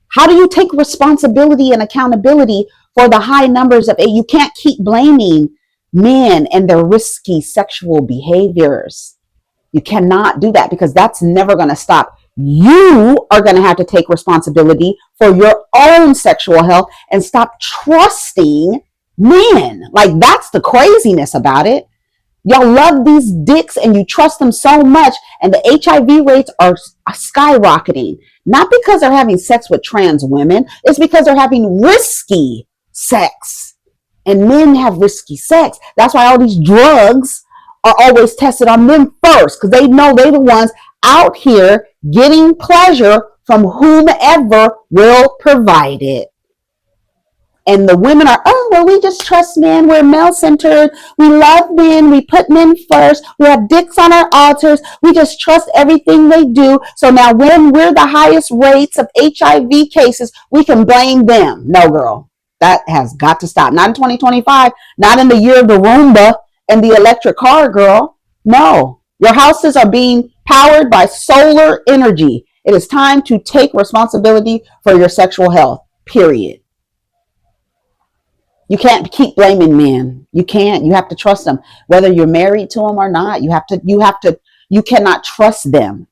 A: How do you take responsibility and accountability for the high numbers of it? You can't keep blaming men and their risky sexual behaviors. You cannot do that because that's never going to stop. You are going to have to take responsibility for your own sexual health and stop trusting men. Like, that's the craziness about it. Y'all love these dicks and you trust them so much, and the HIV rates are skyrocketing. Not because they're having sex with trans women, it's because they're having risky sex. And men have risky sex. That's why all these drugs are always tested on them first, because they know they're the ones out here getting pleasure from whomever will provide it. And the women are, oh, well, we just trust men. We're male-centered. We love men. We put men first. We have dicks on our altars. We just trust everything they do. So now when we're the highest rates of HIV cases, we can blame them. No, girl. That has got to stop. Not in 2025. Not in the year of the Roomba and the electric car, girl. No. Your houses are being powered by solar energy. It is time to take responsibility for your sexual health. Period. You can't keep blaming men. You can't. You have to trust them, whether you're married to them or not. You cannot trust them.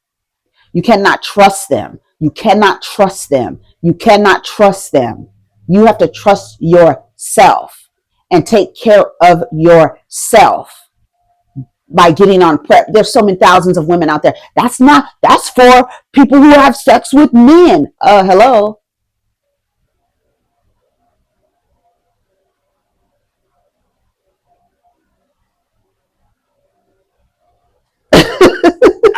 A: You cannot trust them. You cannot trust them. You cannot trust them. You have to trust yourself and take care of yourself by getting on PrEP. There's so many thousands of women out there. That's for people who have sex with men. Hello.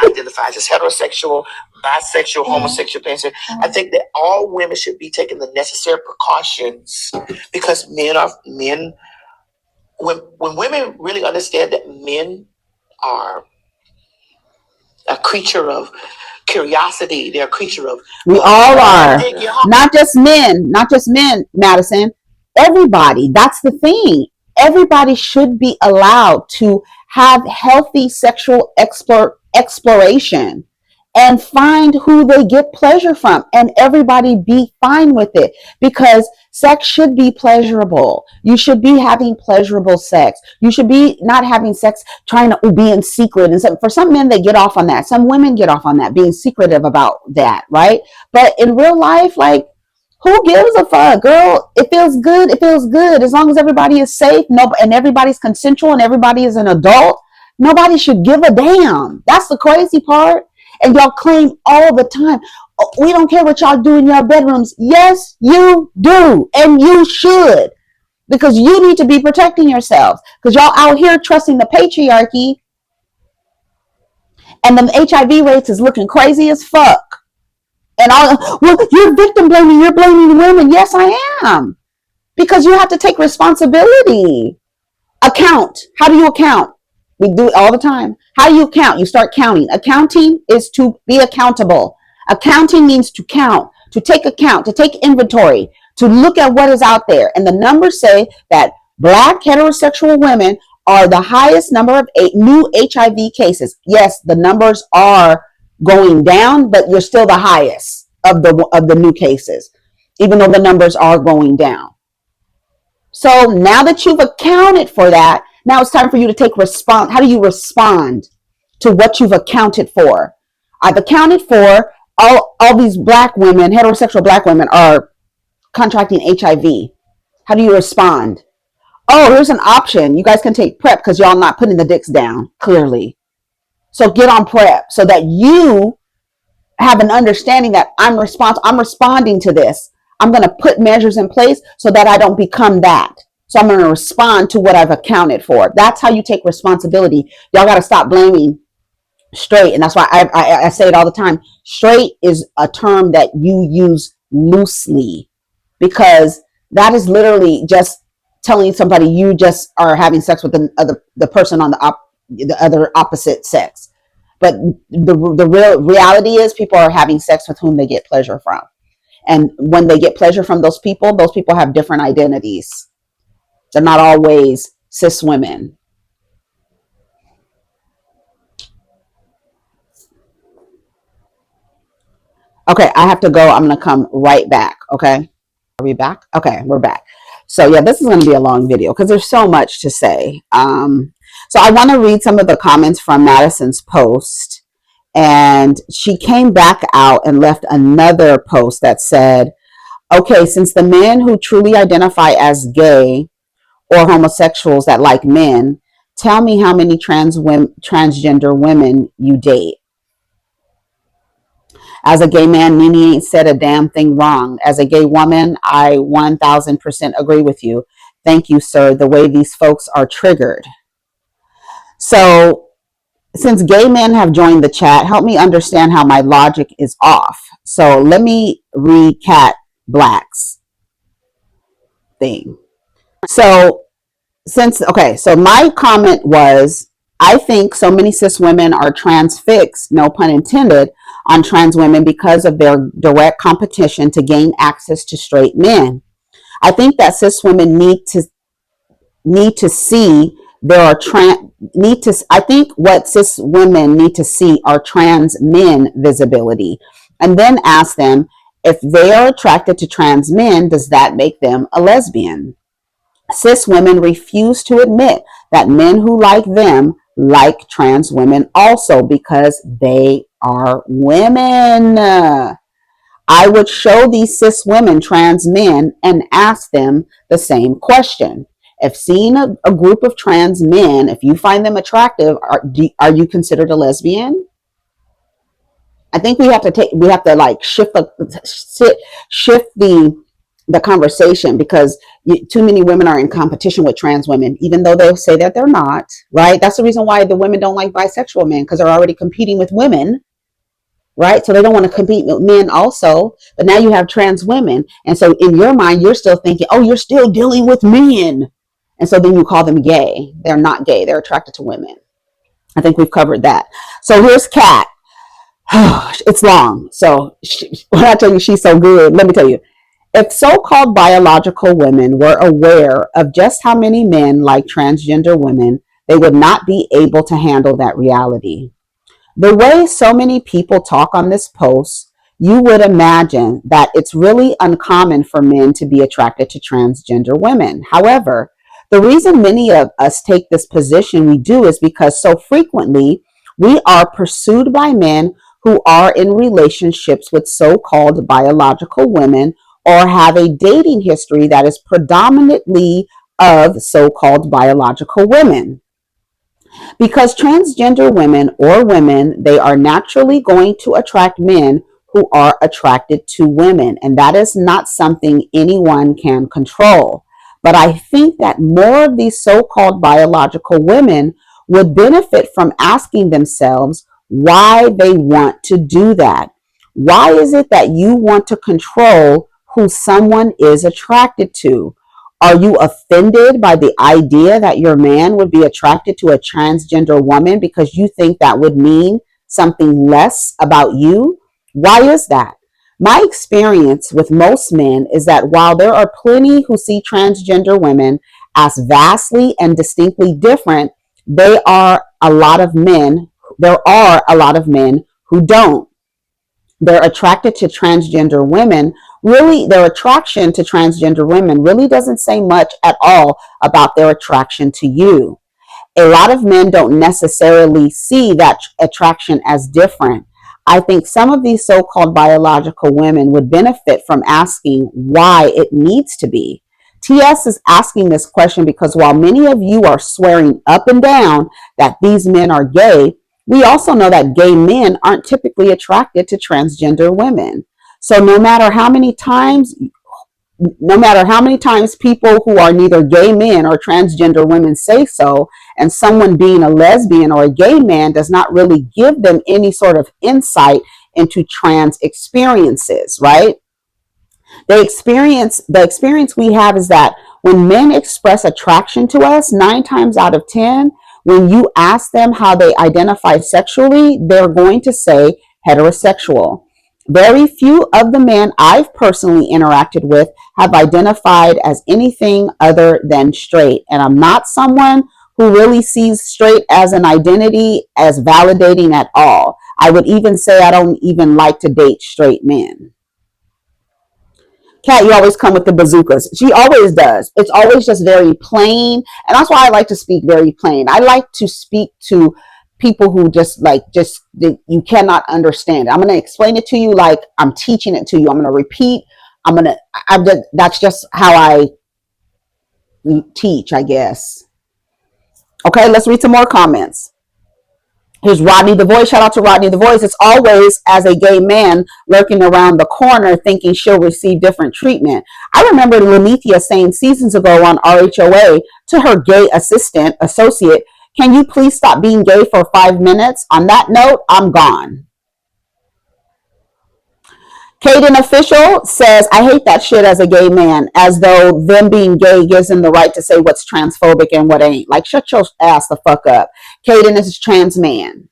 C: Identifies as heterosexual, bisexual, homosexual, pansexual. I think that all women should be taking the necessary precautions because men. When women really understand that men are a creature of curiosity, they're a creature of.
A: We all are. Not just men, Madison. Everybody. That's the thing. Everybody should be allowed to have healthy sexual exploration and find who they get pleasure from, and everybody be fine with it, because sex should be pleasurable. You should be having pleasurable sex. You should be not having sex trying to be in secret. And so for some men, they get off on that. Some women get off on that, being secretive about that, right? But in real life, like, who gives a fuck, girl? It feels good. It feels good. As long as everybody is safe, and everybody's consensual, and everybody is an adult, nobody should give a damn. That's the crazy part. And y'all claim all the time, "Oh, we don't care what y'all do in your bedrooms." Yes, you do. And you should. Because you need to be protecting yourselves. Because y'all out here trusting the patriarchy, and the HIV rates is looking crazy as fuck. And all, well, you're victim blaming, you're blaming women. Yes, I am. Because you have to take responsibility. Account. How do you account? We do it all the time. How do you count? You start counting. Accounting is to be accountable. Accounting means to count, to take account, to take inventory, to look at what is out there. And the numbers say that Black heterosexual women are the highest number of new HIV cases. Yes, the numbers are going down, but you're still the highest of the new cases, even though the numbers are going down. So now that you've accounted for that, now it's time for you to take response. How do you respond to what you've accounted for? I've accounted for all these Black women, heterosexual Black women, are contracting HIV. How do you respond? Oh, here's an option. You guys can take PrEP because y'all not putting the dicks down, clearly. So get on PrEP so that you have an understanding that I'm responding to this. I'm going to put measures in place so that I don't become that. So I'm going to respond to what I've accounted for. That's how you take responsibility. Y'all got to stop blaming straight. And that's why I say it all the time. Straight is a term that you use loosely, because that is literally just telling somebody you just are having sex with the person on the other opposite sex. But the real reality is people are having sex with whom they get pleasure from. And when they get pleasure from those people have different identities. They're not always cis women. Okay, I have to go. I'm going to come right back. Okay. Are we back? Okay, we're back. So yeah, this is going to be a long video because there's so much to say. So I want to read some of the comments from Madison's post. And she came back out and left another post that said, okay, since the men who truly identify as gay or homosexuals that like men, tell me how many transgender women you date. As a gay man, NeNe ain't said a damn thing wrong. As a gay woman, I 1000% agree with you. Thank you, sir. The way these folks are triggered. So since gay men have joined the chat, help me understand how my logic is off. So let me read Cat Black's thing. So so my comment was, I think so many cis women are transfixed, no pun intended, on trans women because of their direct competition to gain access to straight men. I think that cis women need to see I think what cis women need to see are trans men visibility, and then ask them if they are attracted to trans men, does that make them a lesbian? Cis women refuse to admit that men who like them like trans women also because they are women. I would show these cis women trans men and ask them the same question. If seeing a group of trans men, if you find them attractive, are you considered a lesbian? I think we have to like shift the conversation, because too many women are in competition with trans women, even though they'll say that they're not, right? That's the reason why the women don't like bisexual men, because they're already competing with women, right? So they don't want to compete with men also. But now you have trans women. And so in your mind, you're still thinking, oh, you're still dealing with men. And so then you call them gay. They're not gay. They're attracted to women. I think we've covered that. So here's Kat. It's long. So when I tell you she's so good, let me tell you. If so-called biological women were aware of just how many men like transgender women, They would not be able to handle that reality. The way so many people talk on this post, you would imagine that it's really uncommon for men to be attracted to transgender women. However, the reason many of us take this position we do is because so frequently we are pursued by men who are in relationships with so called biological women or have a dating history that is predominantly of so called biological women. Because transgender women or women, they are naturally going to attract men who are attracted to women. And that is not something anyone can control. But I think that more of these so called biological women would benefit from asking themselves why they want to do that. Why is it that you want to control who someone is attracted to? Are you offended by the idea that your man would be attracted to a transgender woman because you think that would mean something less about you? Why is that? My experience with most men is that while there are plenty who see transgender women as vastly and distinctly different, there are a lot of men who don't. They're attracted to transgender women. Really, their attraction to transgender women really doesn't say much at all about their attraction to you. A lot of men don't necessarily see that attraction as different. I think some of these so called biological women would benefit from asking why it needs to be. TS is asking this question because while many of you are swearing up and down that these men are gay, we also know that gay men aren't typically attracted to transgender women. So no matter how many times people who are neither gay men or transgender women say so, and someone being a lesbian or a gay man does not really give them any sort of insight into trans experiences, right? The experience we have is that when men express attraction to us, 9 times out of 10, when you ask them how they identify sexually, they're going to say heterosexual. Very few of the men I've personally interacted with have identified as anything other than straight. And I'm not someone who really sees straight as an identity as validating at all. I would even say I don't even like to date straight men. Kat, you always come with the bazookas. She always does. It's always just very plain. And that's why I like to speak very plain. I like to speak to people who you cannot understand. I'm going to explain it to you like I'm teaching it to you. I'm going to repeat. That's just how I teach, I guess. Okay, let's read some more comments. Here's Rodney the Voice. Shout out to Rodney the Voice. It's always as a gay man lurking around the corner thinking she'll receive different treatment. I remember Lenithia saying seasons ago on RHOA to her gay associate, can you please stop being gay for 5 minutes? On that note, I'm gone. Caden Official says, I hate that shit as a gay man, as though them being gay gives them the right to say what's transphobic and what ain't. Like, shut your ass the fuck up. Caden is a trans man.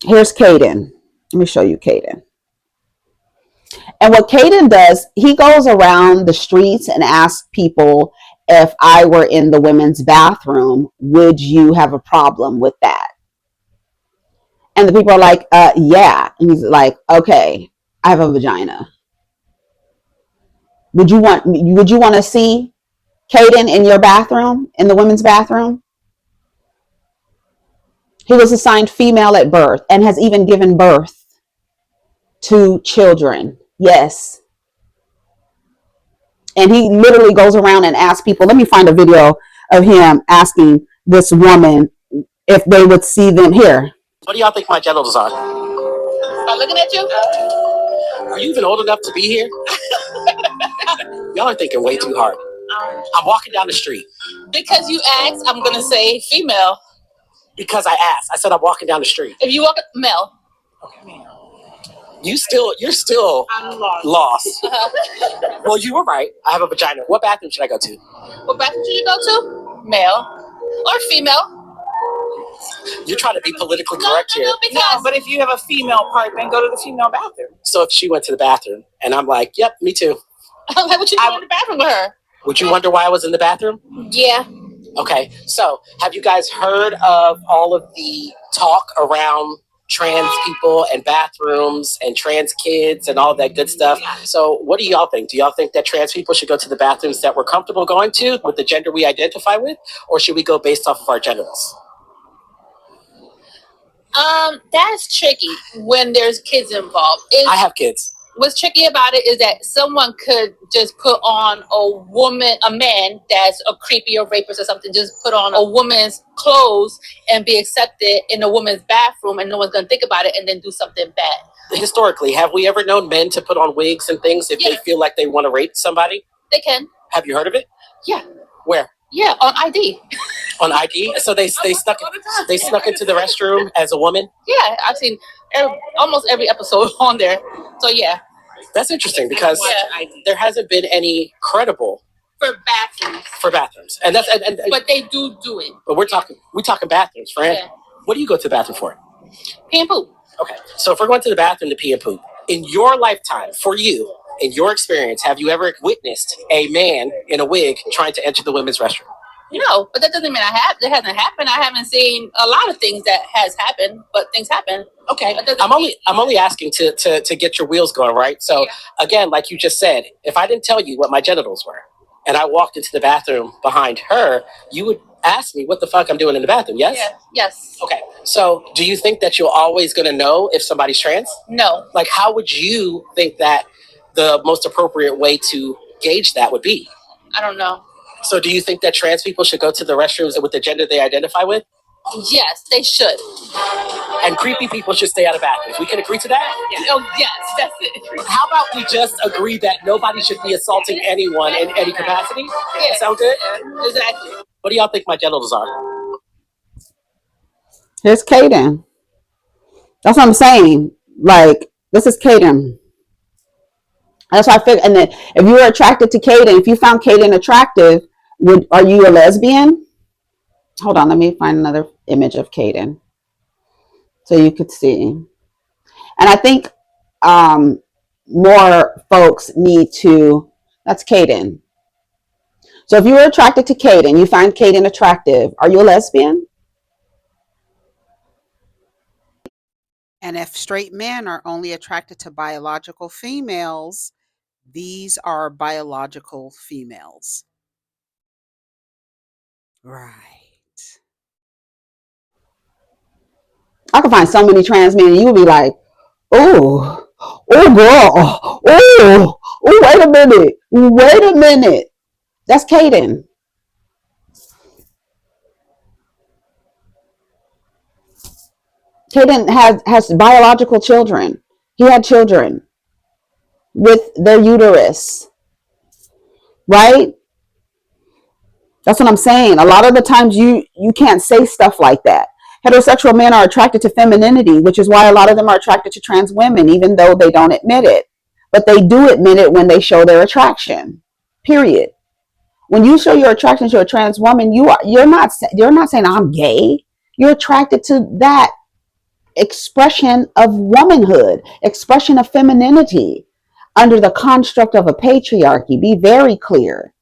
A: Here's Caden. Let me show you Caden. And what Caden does, he goes around the streets and asks people, if I were in the women's bathroom, would you have a problem with that? And the people are like, yeah. And he's like, okay, I have a vagina. Would you want to see Caden in your bathroom, in the women's bathroom? He was assigned female at birth and has even given birth to children. Yes. And he literally goes around and asks people, let me find a video of him asking this woman if they would see them here.
C: What do y'all think my genitals are? By looking at you? Are you even old enough to be here? Y'all are thinking way too hard. I'm walking down the street. Because you asked, I'm going to say female. Because I asked. I said I'm walking down the street. If you walk male. Okay. You're still I'm lost. Well, you were right. I have a vagina. What bathroom should I go to? What bathroom should you go to? Male or female? You're trying to be politically correct here. No, but if you have a female part, then go to the female bathroom. So if she went to the bathroom and I'm like, yep, me too. Why would you go in the bathroom with her? Would you wonder why I was in the bathroom? Yeah.
B: Okay, so have you guys heard of all of the talk around trans people and bathrooms and trans kids and all that good stuff? So what do y'all think? Do y'all think that trans people should go to the bathrooms that we're comfortable going to with the gender we identify with, or should we go based off of our genitals? That's tricky when there's kids involved. I have kids. What's tricky about it is that someone could just put on a man that's a creepy or rapist or something, just put on a woman's clothes and be accepted in a woman's bathroom, and no one's going to think about it and then do something bad. Historically, have we ever known men to put on wigs and things if they feel like they want to rape somebody? They can. Have you heard of it? Yeah. Where? Yeah, on ID. On ID? So they snuck into the restroom as a woman? Yeah, I've seen almost every episode on there. So yeah. That's interesting because there hasn't been any credible for bathrooms. And that's and but they do it. But we're talking bathrooms, friend. Yeah. What do you go to the bathroom for? Pee and poop. Okay. So if we're going to the bathroom to pee and poop, in your lifetime, for you, in your experience, have you ever witnessed a man in a wig trying to enter the women's restroom? No, but that doesn't mean that hasn't happened. I haven't seen a lot of things that has happened, but things happen. Okay, I'm only asking to get your wheels going, right? So again, like you just said, if I didn't tell you what my genitals were, and I walked into the bathroom behind her, you would ask me what the fuck I'm doing in the bathroom. Yes. Yeah. Yes. Okay. So, do you think that you're always going to know if somebody's trans? No. Like, how would you think that the most appropriate way to gauge that would be? I don't know. So do you think that trans people should go to the restrooms with the gender they identify with? Yes, they should. And creepy people should stay out of bathrooms. We can agree to that? Yeah. Oh, yes, that's it. How about we just agree that nobody should be assaulting anyone in any capacity? Yeah. That sound good? Exactly. What do y'all think my genitals are?
A: Here's Kaden. That's what I'm saying. Like, this is Kaden. That's why I figured. And then if you were attracted to Kaden, if you found Kaden attractive, are you a lesbian? Hold on, let me find another image of Kaden so you could see. And I think more folks need to. That's Kaden. So if you were attracted to Kaden, you find Kaden attractive, are you a lesbian?
D: And if straight men are only attracted to biological females, these are biological females. Right.
A: I can find so many trans men, and you would be like, oh, girl, oh, wait a minute. That's Kaden. Kaden has biological children. He had children with their uterus, right? That's what I'm saying. A lot of the times you can't say stuff like that. Heterosexual men are attracted to femininity, which is why a lot of them are attracted to trans women, even though they don't admit it. But they do admit it when they show their attraction. Period. When you show your attraction to a trans woman, you're not saying I'm gay. You're attracted to that expression of womanhood, expression of femininity under the construct of a patriarchy. Be very clear.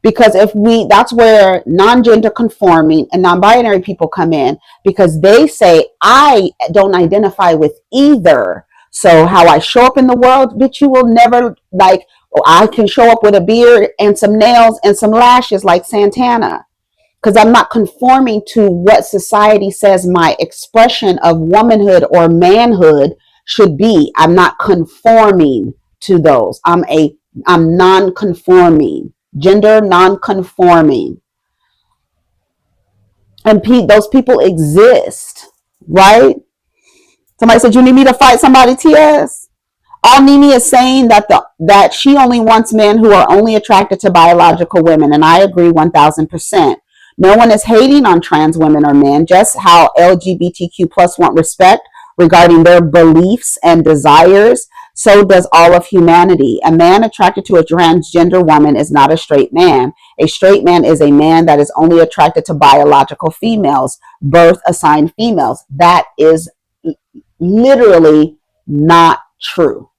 A: Because that's where non-gender conforming and non-binary people come in, because they say, I don't identify with either. So how I show up in the world, bitch, you will never I can show up with a beard and some nails and some lashes like Santana, because I'm not conforming to what society says my expression of womanhood or manhood should be. I'm not conforming to those. I'm non-conforming. Gender non-conforming, and those people exist, right? Somebody said, you need me to fight somebody, TS? All NeNe is saying that she only wants men who are only attracted to biological women, and I agree 1000%. No one is hating on trans women or men, just how LGBTQ plus want respect regarding their beliefs and desires. So does all of humanity. A man attracted to a transgender woman is not a straight man. A straight man is a man that is only attracted to biological females, birth assigned females. That is literally not true.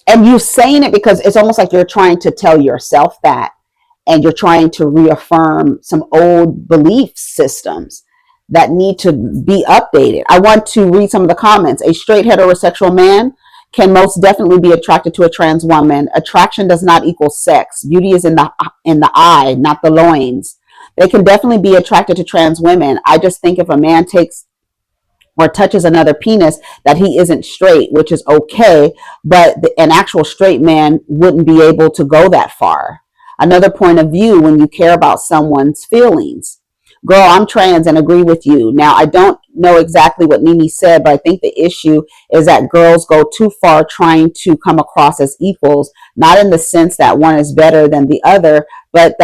A: And you saying it because it's almost like you're trying to tell yourself that. and you're trying to reaffirm some old belief systems that need to be updated. I want to read some of the comments. A straight heterosexual man can most definitely be attracted to a trans woman. Attraction does not equal sex. Beauty is in the eye, not the loins. They can definitely be attracted to trans women. I just think if a man takes or touches another penis that he isn't straight, which is okay, but an actual straight man wouldn't be able to go that far. Another point of view when you care about someone's feelings. Girl, I'm trans and agree with you. Now, I don't know exactly what NeNe said, but I think the issue is that girls go too far trying to come across as equals, not in the sense that one is better than the other, but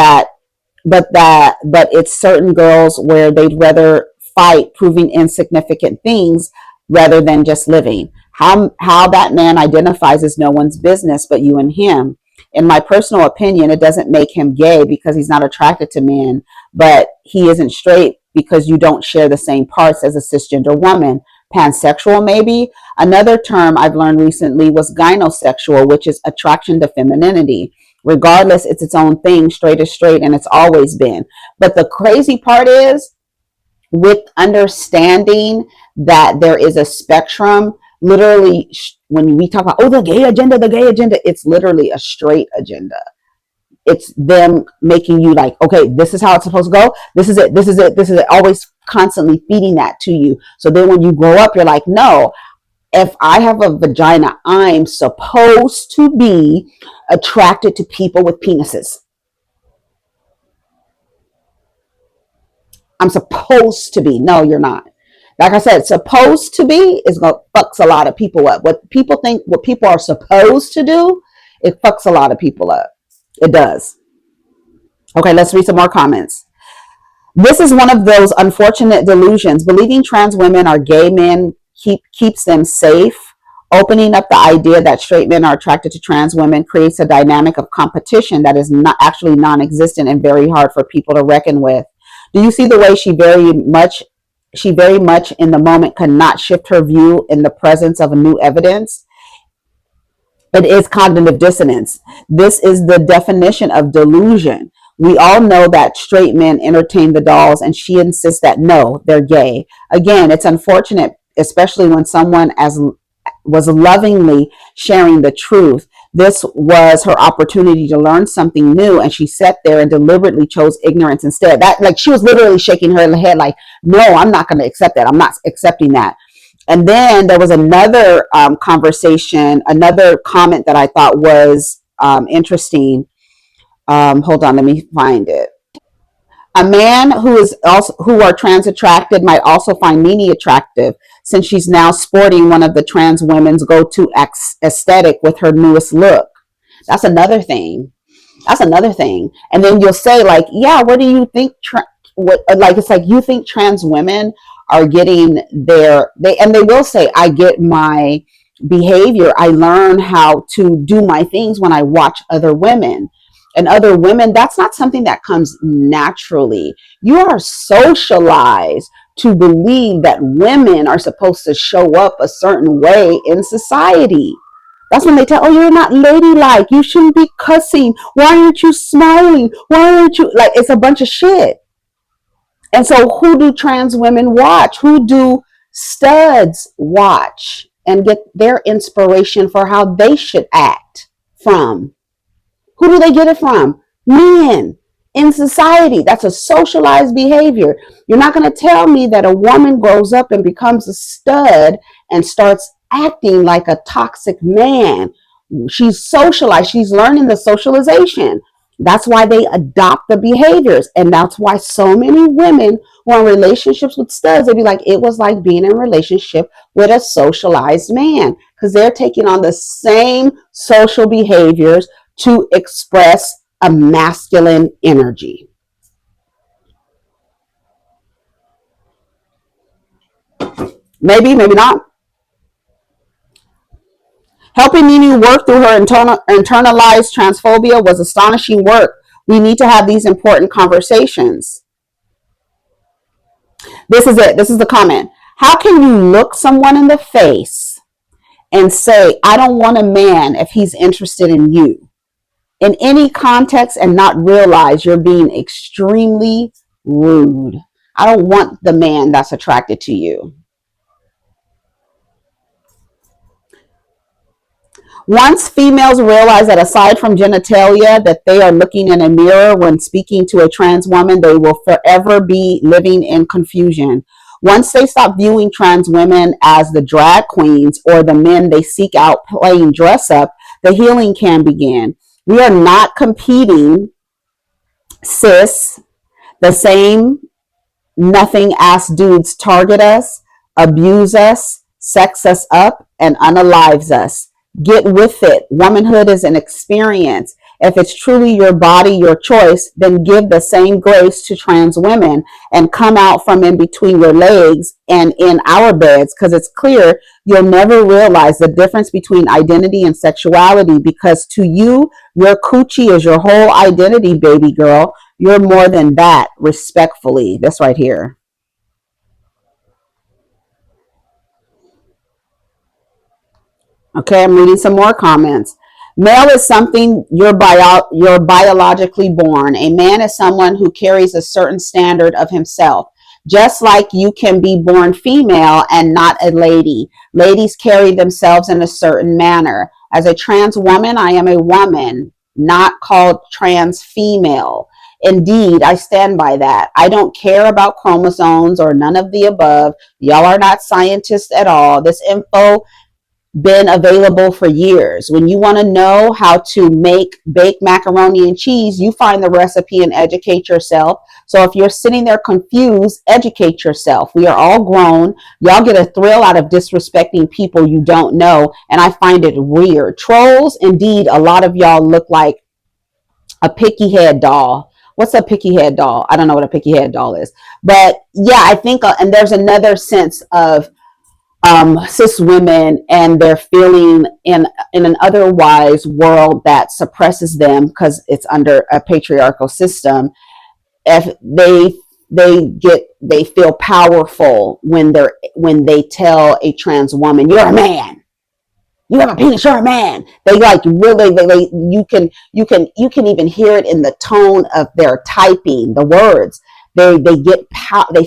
A: it's certain girls where they'd rather fight proving insignificant things rather than just living. How that man identifies is no one's business but you and him. In my personal opinion, it doesn't make him gay because he's not attracted to men, but he isn't straight because you don't share the same parts as a cisgender woman. Pansexual, maybe. Another term I've learned recently was gynosexual, which is attraction to femininity. Regardless, it's its own thing. Straight is straight, and it's always been. But the crazy part is, with understanding that there is a spectrum, literally, when we talk about, oh, the gay agenda, it's literally a straight agenda. It's them making you like, okay, this is how it's supposed to go. This is it. This is it. This is it. Always constantly feeding that to you. So then when you grow up, you're like, no, if I have a vagina, I'm supposed to be attracted to people with penises. I'm supposed to be. No, you're not. Like I said, supposed to be is going to fucks a lot of people up. What people think, what people are supposed to do, it fucks a lot of people up. It does. Okay, let's read some more comments. This is one of those unfortunate delusions. Believing trans women are gay men keeps them safe. Opening up the idea that straight men are attracted to trans women creates a dynamic of competition that is not actually non-existent and very hard for people to reckon with. Do you see the way she very much in the moment cannot shift her view in the presence of a new evidence? It is cognitive dissonance. This is the definition of delusion. We all know that straight men entertain the dolls, and she insists that no, they're gay. Again, it's unfortunate, especially when someone as was lovingly sharing the truth. This was her opportunity to learn something new, and she sat there and deliberately chose ignorance instead. That, like, she was literally shaking her head like, no, I'm not going to accept that. I'm not accepting that. And then there was another conversation, another comment that I thought was interesting. Hold on, let me find it. A man who are trans attracted might also find NeNe attractive, since she's now sporting one of the trans women's go-to aesthetic with her newest look. That's another thing. That's another thing. And then you'll say, like, yeah, what do you think? What, like, it's like, you think trans women are getting and they will say, I get my behavior. I learn how to do my things when I watch other women. And other women, that's not something that comes naturally. You are socialized to believe that women are supposed to show up a certain way in society. That's when they tell, oh, you're not ladylike. You shouldn't be cussing. Why aren't you smiling? Why aren't you, like, it's a bunch of shit. And so who do trans women watch? Who do studs watch and get their inspiration for how they should act from? Who do they get it from? Men in society. That's a socialized behavior. You're not going to tell me that a woman grows up and becomes a stud and starts acting like a toxic man. She's socialized. She's learning the socialization. That's why they adopt the behaviors. And that's why so many women who are in relationships with studs, they'd be like, it was like being in a relationship with a socialized man, because they're taking on the same social behaviors to express a masculine energy. Maybe, maybe not. Helping NeNe work through her internalized transphobia was astonishing work. We need to have these important conversations. This is it. This is the comment. How can you look someone in the face and say, I don't want a man if he's interested in you? in any context and not realize you're being extremely rude. I don't want the man that's attracted to you. Once females realize that aside from genitalia, that they are looking in a mirror when speaking to a trans woman, they will forever be living in confusion. Once they stop viewing trans women as the drag queens or the men they seek out playing dress up, the healing can begin. We are not competing, cis. The same nothing ass dudes target us, abuse us, sex us up, and unalives us. Get with it. Womanhood is an experience. If it's truly your body, your choice, then give the same grace to trans women and come out from in between your legs and in our beds, because it's clear you'll never realize the difference between identity and sexuality, because to you, your coochie is your whole identity, baby girl. You're more than that, respectfully. This right here. Okay, I'm reading some more comments. Male is something you're biologically born. A man is someone who carries a certain standard of himself. Just like you can be born female and not a lady. Ladies carry themselves in a certain manner. As a trans woman, I am a woman, not called trans female. Indeed, I stand by that. I don't care about chromosomes or none of the above. Y'all are not scientists at all. This info been available for years. When you want to know how to make baked macaroni and cheese, you find the recipe and educate yourself. So if you're sitting there confused, educate yourself. We are all grown. Y'all get a thrill out of disrespecting people you don't know, and I find it weird. Trolls, indeed, a lot of y'all look like a picky head doll. What's a picky head doll? I don't know what a picky head doll is. But yeah, I think, and there's another sense of cis women and they're feeling in an otherwise world that suppresses them because it's under a patriarchal system. If they feel powerful when they tell a trans woman, you're a man, you have a penis, you're a man. They like really you can even hear it in the tone of their typing the words. They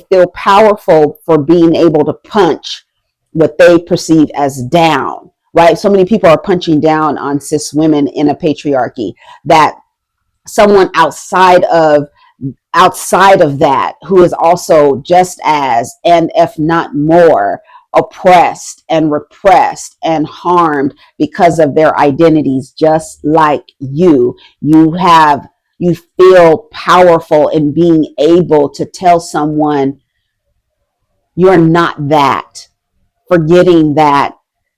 A: feel powerful for being able to punch what they perceive as down, right? So many people are punching down on cis women in a patriarchy that someone outside of that who is also just as, and if not more, oppressed and repressed and harmed because of their identities, just like you feel powerful in being able to tell someone you're not that, forgetting that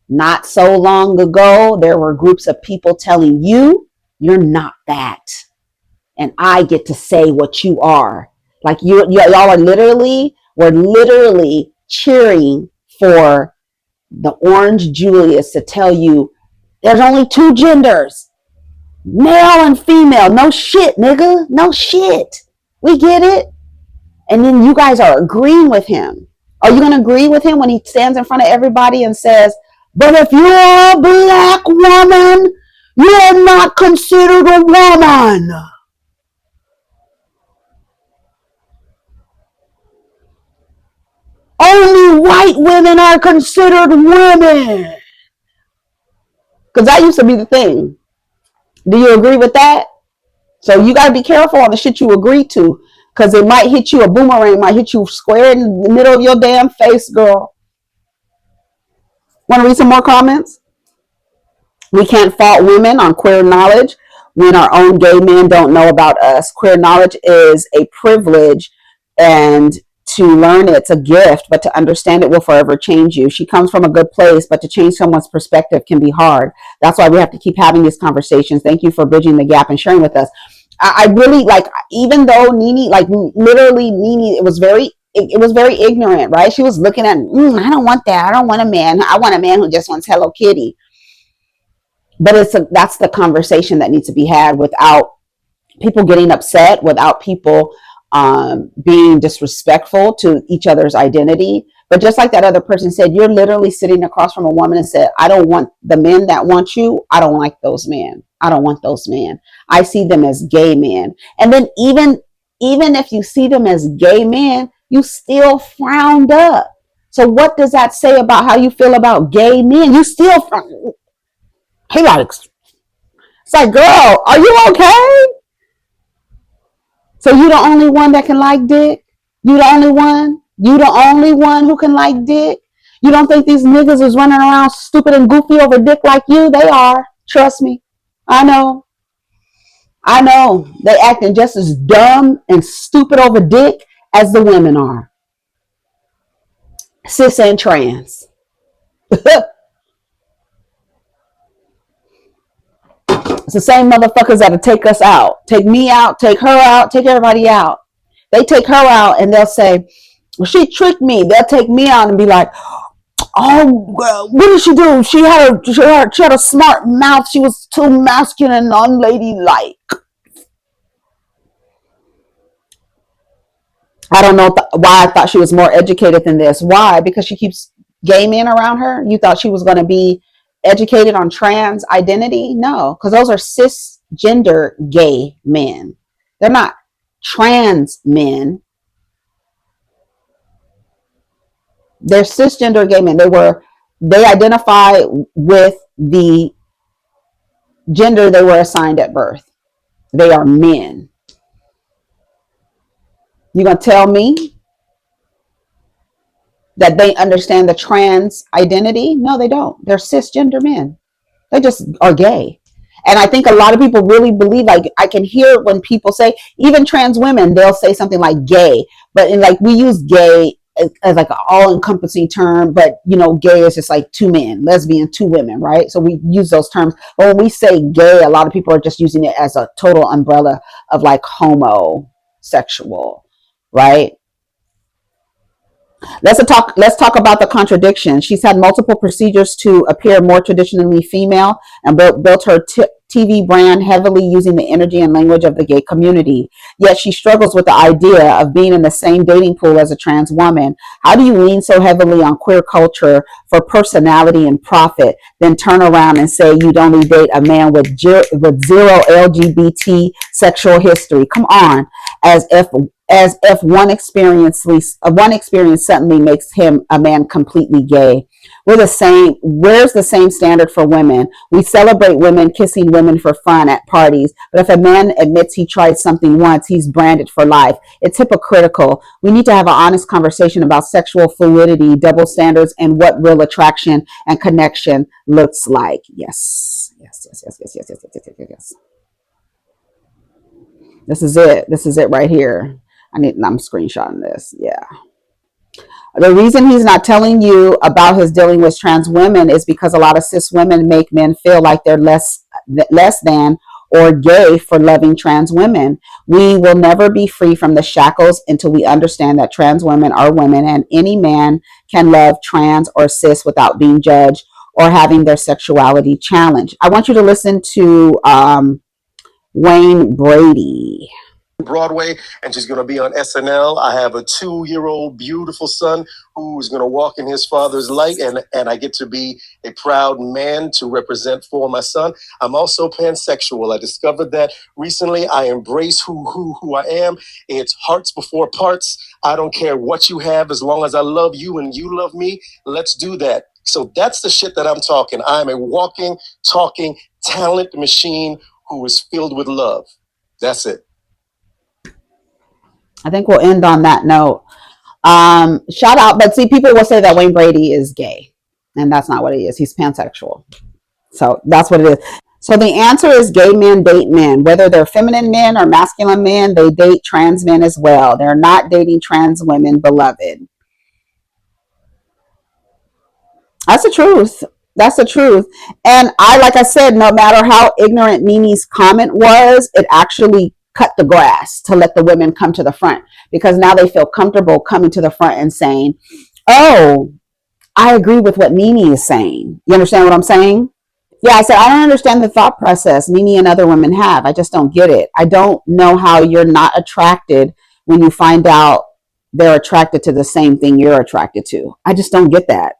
A: not so long ago there were groups of people telling you you're not that, and I get to say what you are. Like y'all are we're literally cheering for the orange Julius to tell you there's only two genders, male and female. No shit, nigga. No shit. We get it. And then you guys are agreeing with him. Are you going to agree with him when he stands in front of everybody and says, but if you're a black woman, you're not considered a woman? Only white women are considered women. Because that used to be the thing. Do you agree with that? So you got to be careful on the shit you agree to, because it might hit you, a boomerang might hit you square in the middle of your damn face, girl. Want to read some more comments? We can't fault women on queer knowledge when our own gay men don't know about us. Queer knowledge is a privilege, and to learn it's a gift, but to understand it will forever change you. She comes from a good place, but to change someone's perspective can be hard. That's why we have to keep having these conversations. Thank you for bridging the gap and sharing with us. I really like, even though NeNe, like literally NeNe, it was very ignorant, right? She was looking at, I don't want that. I don't want a man. I want a man who just wants Hello Kitty. But that's the conversation that needs to be had without people getting upset, without people being disrespectful to each other's identity, But just like that other person said, you're literally sitting across from a woman and said, I don't want the men that want you. I don't like those men. I don't want those men. I see them as gay men. And then even if you see them as gay men, you still frowned up. So what does that say about how you feel about gay men? You still frown. He like, it's like, girl, are you okay? So you the only one that can like dick? You the only one? You the only one who can like dick? You don't think these niggas is running around stupid and goofy over dick like you? They are. Trust me. I know. I know. They acting just as dumb and stupid over dick as the women are. Cis and trans. It's the same motherfuckers that'll take us out. Take me out, take her out, take everybody out. They take her out and they'll say, well, she tricked me. They'll take me out and be like, oh, well, what did she do? She had a smart mouth. She was too masculine and unladylike. I don't know why I thought she was more educated than this. Why? Because she keeps gay men around her. You thought she was going to be educated on trans identity? No, because those are cisgender gay men. They're not trans men. They're cisgender gay men. They identify with the gender they were assigned at birth. They are men. You gonna tell me that they understand the trans identity? No, they don't. They're cisgender men. They just are gay. And I think a lot of people really believe, like, I can hear when people say, even trans women, they'll say something like gay, but in, like, we use gay as like an all-encompassing term, but gay is just like two men, lesbian, two women, right? So we use those terms. But when we say gay, a lot of people are just using it as a total umbrella of like homosexual, right? Let's talk about the contradiction. She's had multiple procedures to appear more traditionally female and built her TV brand heavily using the energy and language of the gay community. Yet she struggles with the idea of being in the same dating pool as a trans woman. How do you lean so heavily on queer culture for personality and profit, then turn around and say you'd only date a man with zero LGBT sexual history? Come on, as if one experience suddenly makes him a man completely gay. Where's the same standard for women? We celebrate women kissing women for fun at parties, but if a man admits he tried something once, he's branded for life. It's hypocritical. We need to have an honest conversation about sexual fluidity, double standards, and what real attraction and connection looks like. Yes. This is it. This is it right here. I'm screenshotting this. Yeah. The reason he's not telling you about his dealing with trans women is because a lot of cis women make men feel like they're less than or gay for loving trans women. We will never be free from the shackles until we understand that trans women are women and any man can love trans or cis without being judged or having their sexuality challenged. I want you to listen to Wayne Brady.
E: Broadway, and she's going to be on SNL. I have a 2-year-old beautiful son who is going to walk in his father's light, and I get to be a proud man to represent for my son. I'm also pansexual. I discovered that recently. I embrace who I am. It's hearts before parts. I don't care what you have as long as I love you and you love me. Let's do that. So that's the shit that I'm talking. I'm a walking, talking talent machine who is filled with love. That's it.
A: I think we'll end on that note. Shout out, but see, people will say that Wayne Brady is gay, and that's not what he is. He's pansexual. So that's what it is. So the answer is gay men date men. Whether they're feminine men or masculine men, they date trans men as well. They're not dating trans women, beloved. That's the truth. That's the truth. And like I said, no matter how ignorant NeNe's comment was, it actually cut the grass to let the women come to the front because now they feel comfortable coming to the front and saying, oh, I agree with what NeNe is saying. You understand what I'm saying? Yeah, I said, I don't understand the thought process NeNe and other women have. I just don't get it. I don't know how you're not attracted when you find out they're attracted to the same thing you're attracted to. I just don't get that.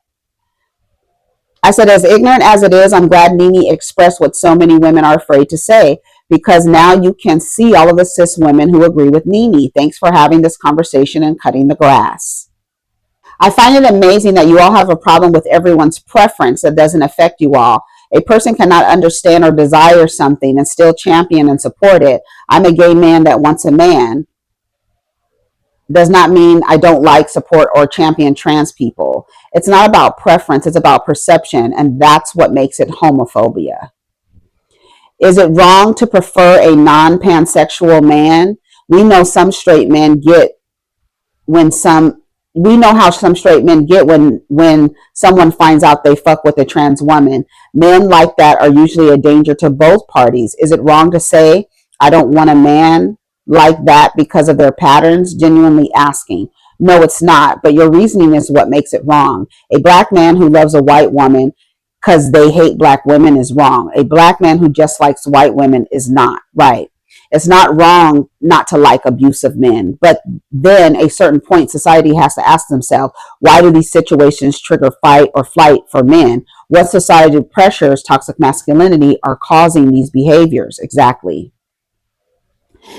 A: I said, as ignorant as it is, I'm glad NeNe expressed what so many women are afraid to say, because now you can see all of the cis women who agree with NeNe. Thanks for having this conversation and cutting the grass. I find it amazing that you all have a problem with everyone's preference that doesn't affect you all. A person cannot understand or desire something and still champion and support it. I'm a gay man that wants a man. Does not mean I don't like, support, or champion trans people. It's not about preference, it's about perception, and that's what makes it homophobia. Is it wrong to prefer a non pansexual man? We know some straight men get when some we know how some straight men get when someone finds out they fuck with a trans woman. Men like that are usually a danger to both parties. Is it wrong to say I don't want a man like that because of their patterns? Genuinely asking. No, it's not, but your reasoning is what makes it wrong. A black man who loves a white woman because they hate black women is wrong. A black man who just likes white women is not right. It's not wrong not to like abusive men, but then a certain point society has to ask themselves, why do these situations trigger fight or flight for men? What societal pressures, toxic masculinity, are causing these behaviors? Exactly.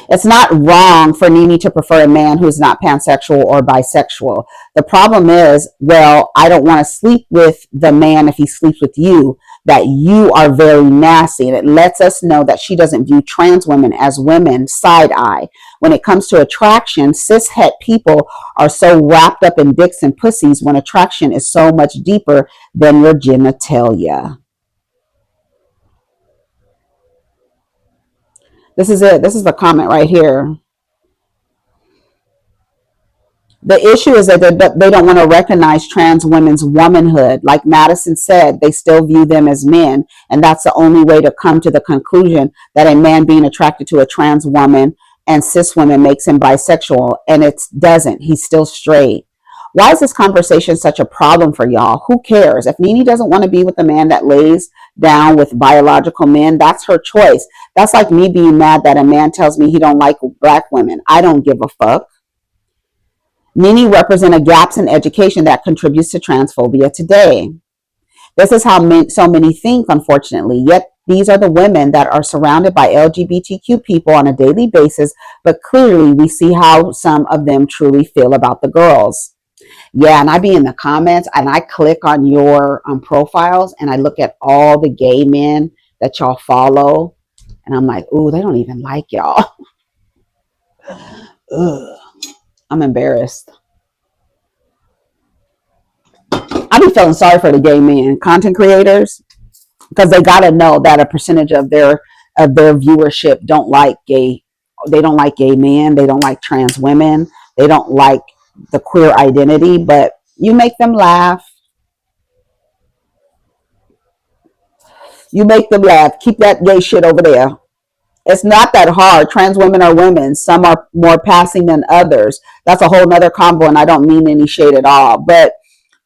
A: It's not wrong for NeNe to prefer a man who's not pansexual or bisexual. The problem is, well, I don't want to sleep with the man if he sleeps with you, that you are very nasty. And it lets us know that she doesn't view trans women as women side eye. When it comes to attraction, cis het people are so wrapped up in dicks and pussies when attraction is so much deeper than your genitalia. This is it. This is the comment right here. The issue is that they don't want to recognize trans women's womanhood. Like Madison said, they still view them as men. And that's the only way to come to the conclusion that a man being attracted to a trans woman and cis women makes him bisexual. And it doesn't. He's still straight. Why is this conversation such a problem for y'all? Who cares? If NeNe doesn't want to be with a man that lays down with biological men, that's her choice. That's like me being mad that a man tells me he don't like black women. I don't give a fuck. NeNe represents gaps in education that contributes to transphobia today. This is how so many think, unfortunately. Yet these are the women that are surrounded by LGBTQ people on a daily basis, but clearly we see how some of them truly feel about the girls. Yeah, and I be in the comments and I click on your profiles and I look at all the gay men that y'all follow, and I'm like, ooh, they don't even like y'all. Ugh, I'm embarrassed. I be feeling sorry for the gay men content creators, because they got to know that a percentage of their viewership don't like gay. They don't like gay men. They don't like trans women. They don't like the queer identity. But you make them laugh. You make them laugh. Keep that gay shit over there. It's not that hard. Trans women are women. Some are more passing than others. That's a whole nother combo, and I don't mean any shade at all. But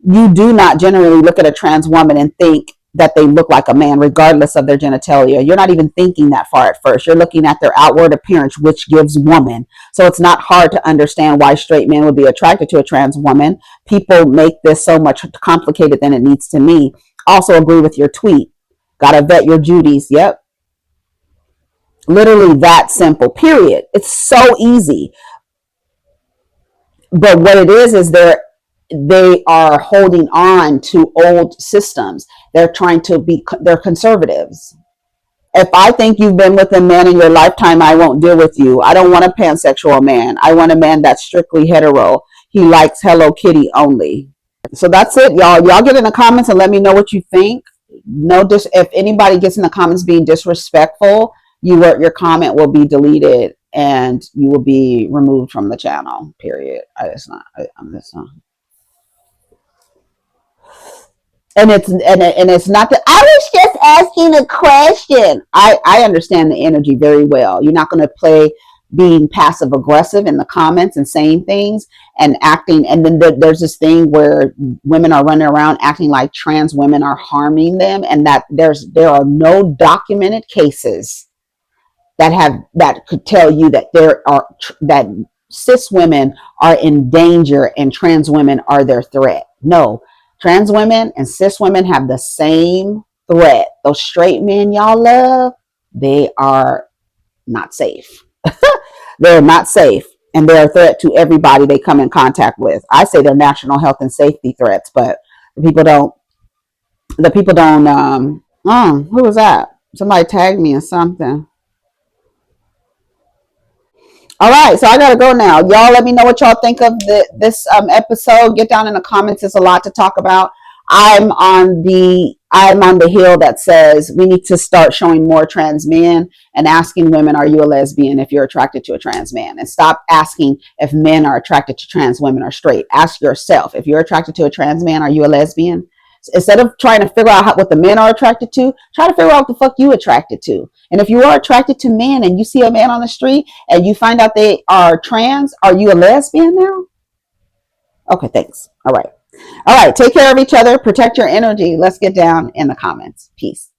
A: you do not generally look at a trans woman and think that they look like a man, regardless of their genitalia. You're not even thinking that far at first. You're looking at their outward appearance, which gives woman. So it's not hard to understand why straight men would be attracted to a trans woman. People make this so much complicated than it needs to be. Also agree with your tweet. Gotta vet your Judies. Yep. Literally that simple, period. It's so easy. But what it is they are holding on to old systems. They're conservatives. If I think you've been with a man in your lifetime, I won't deal with you. I don't want a pansexual man. I want a man that's strictly hetero. He likes Hello Kitty only. So that's it, y'all. Y'all get in the comments and let me know what you think. If anybody gets in the comments being disrespectful, your comment will be deleted and you will be removed from the channel. Period. I'm just not. And it's not that I was just asking a question. I understand the energy very well. You're not going to play being passive aggressive in the comments and saying things and acting. And then there's this thing where women are running around acting like trans women are harming them, and that there are no documented cases that could tell you that that cis women are in danger and trans women are their threat. No, trans women and cis women have the same threat. Those straight men y'all love, they are not safe. They're not safe, and they're a threat to everybody they come in contact with. I say they're national health and safety threats, but the people don't. The people don't. Who was that? Somebody tagged me in something. All right, so I gotta go now. Y'all, let me know what y'all think of this episode. Get down in the comments. There's a lot to talk about. I'm on the hill that says we need to start showing more trans men and asking women, "Are you a lesbian?" If you're attracted to a trans man, and stop asking if men are attracted to trans women or straight. Ask yourself, if you're attracted to a trans man, are you a lesbian? Instead of trying to figure out what the men are attracted to, try to figure out what the fuck you attracted to. And if you are attracted to men and you see a man on the street and you find out they are trans, are you a lesbian now? Okay, thanks. All right. All right. Take care of each other. Protect your energy. Let's get down in the comments. Peace.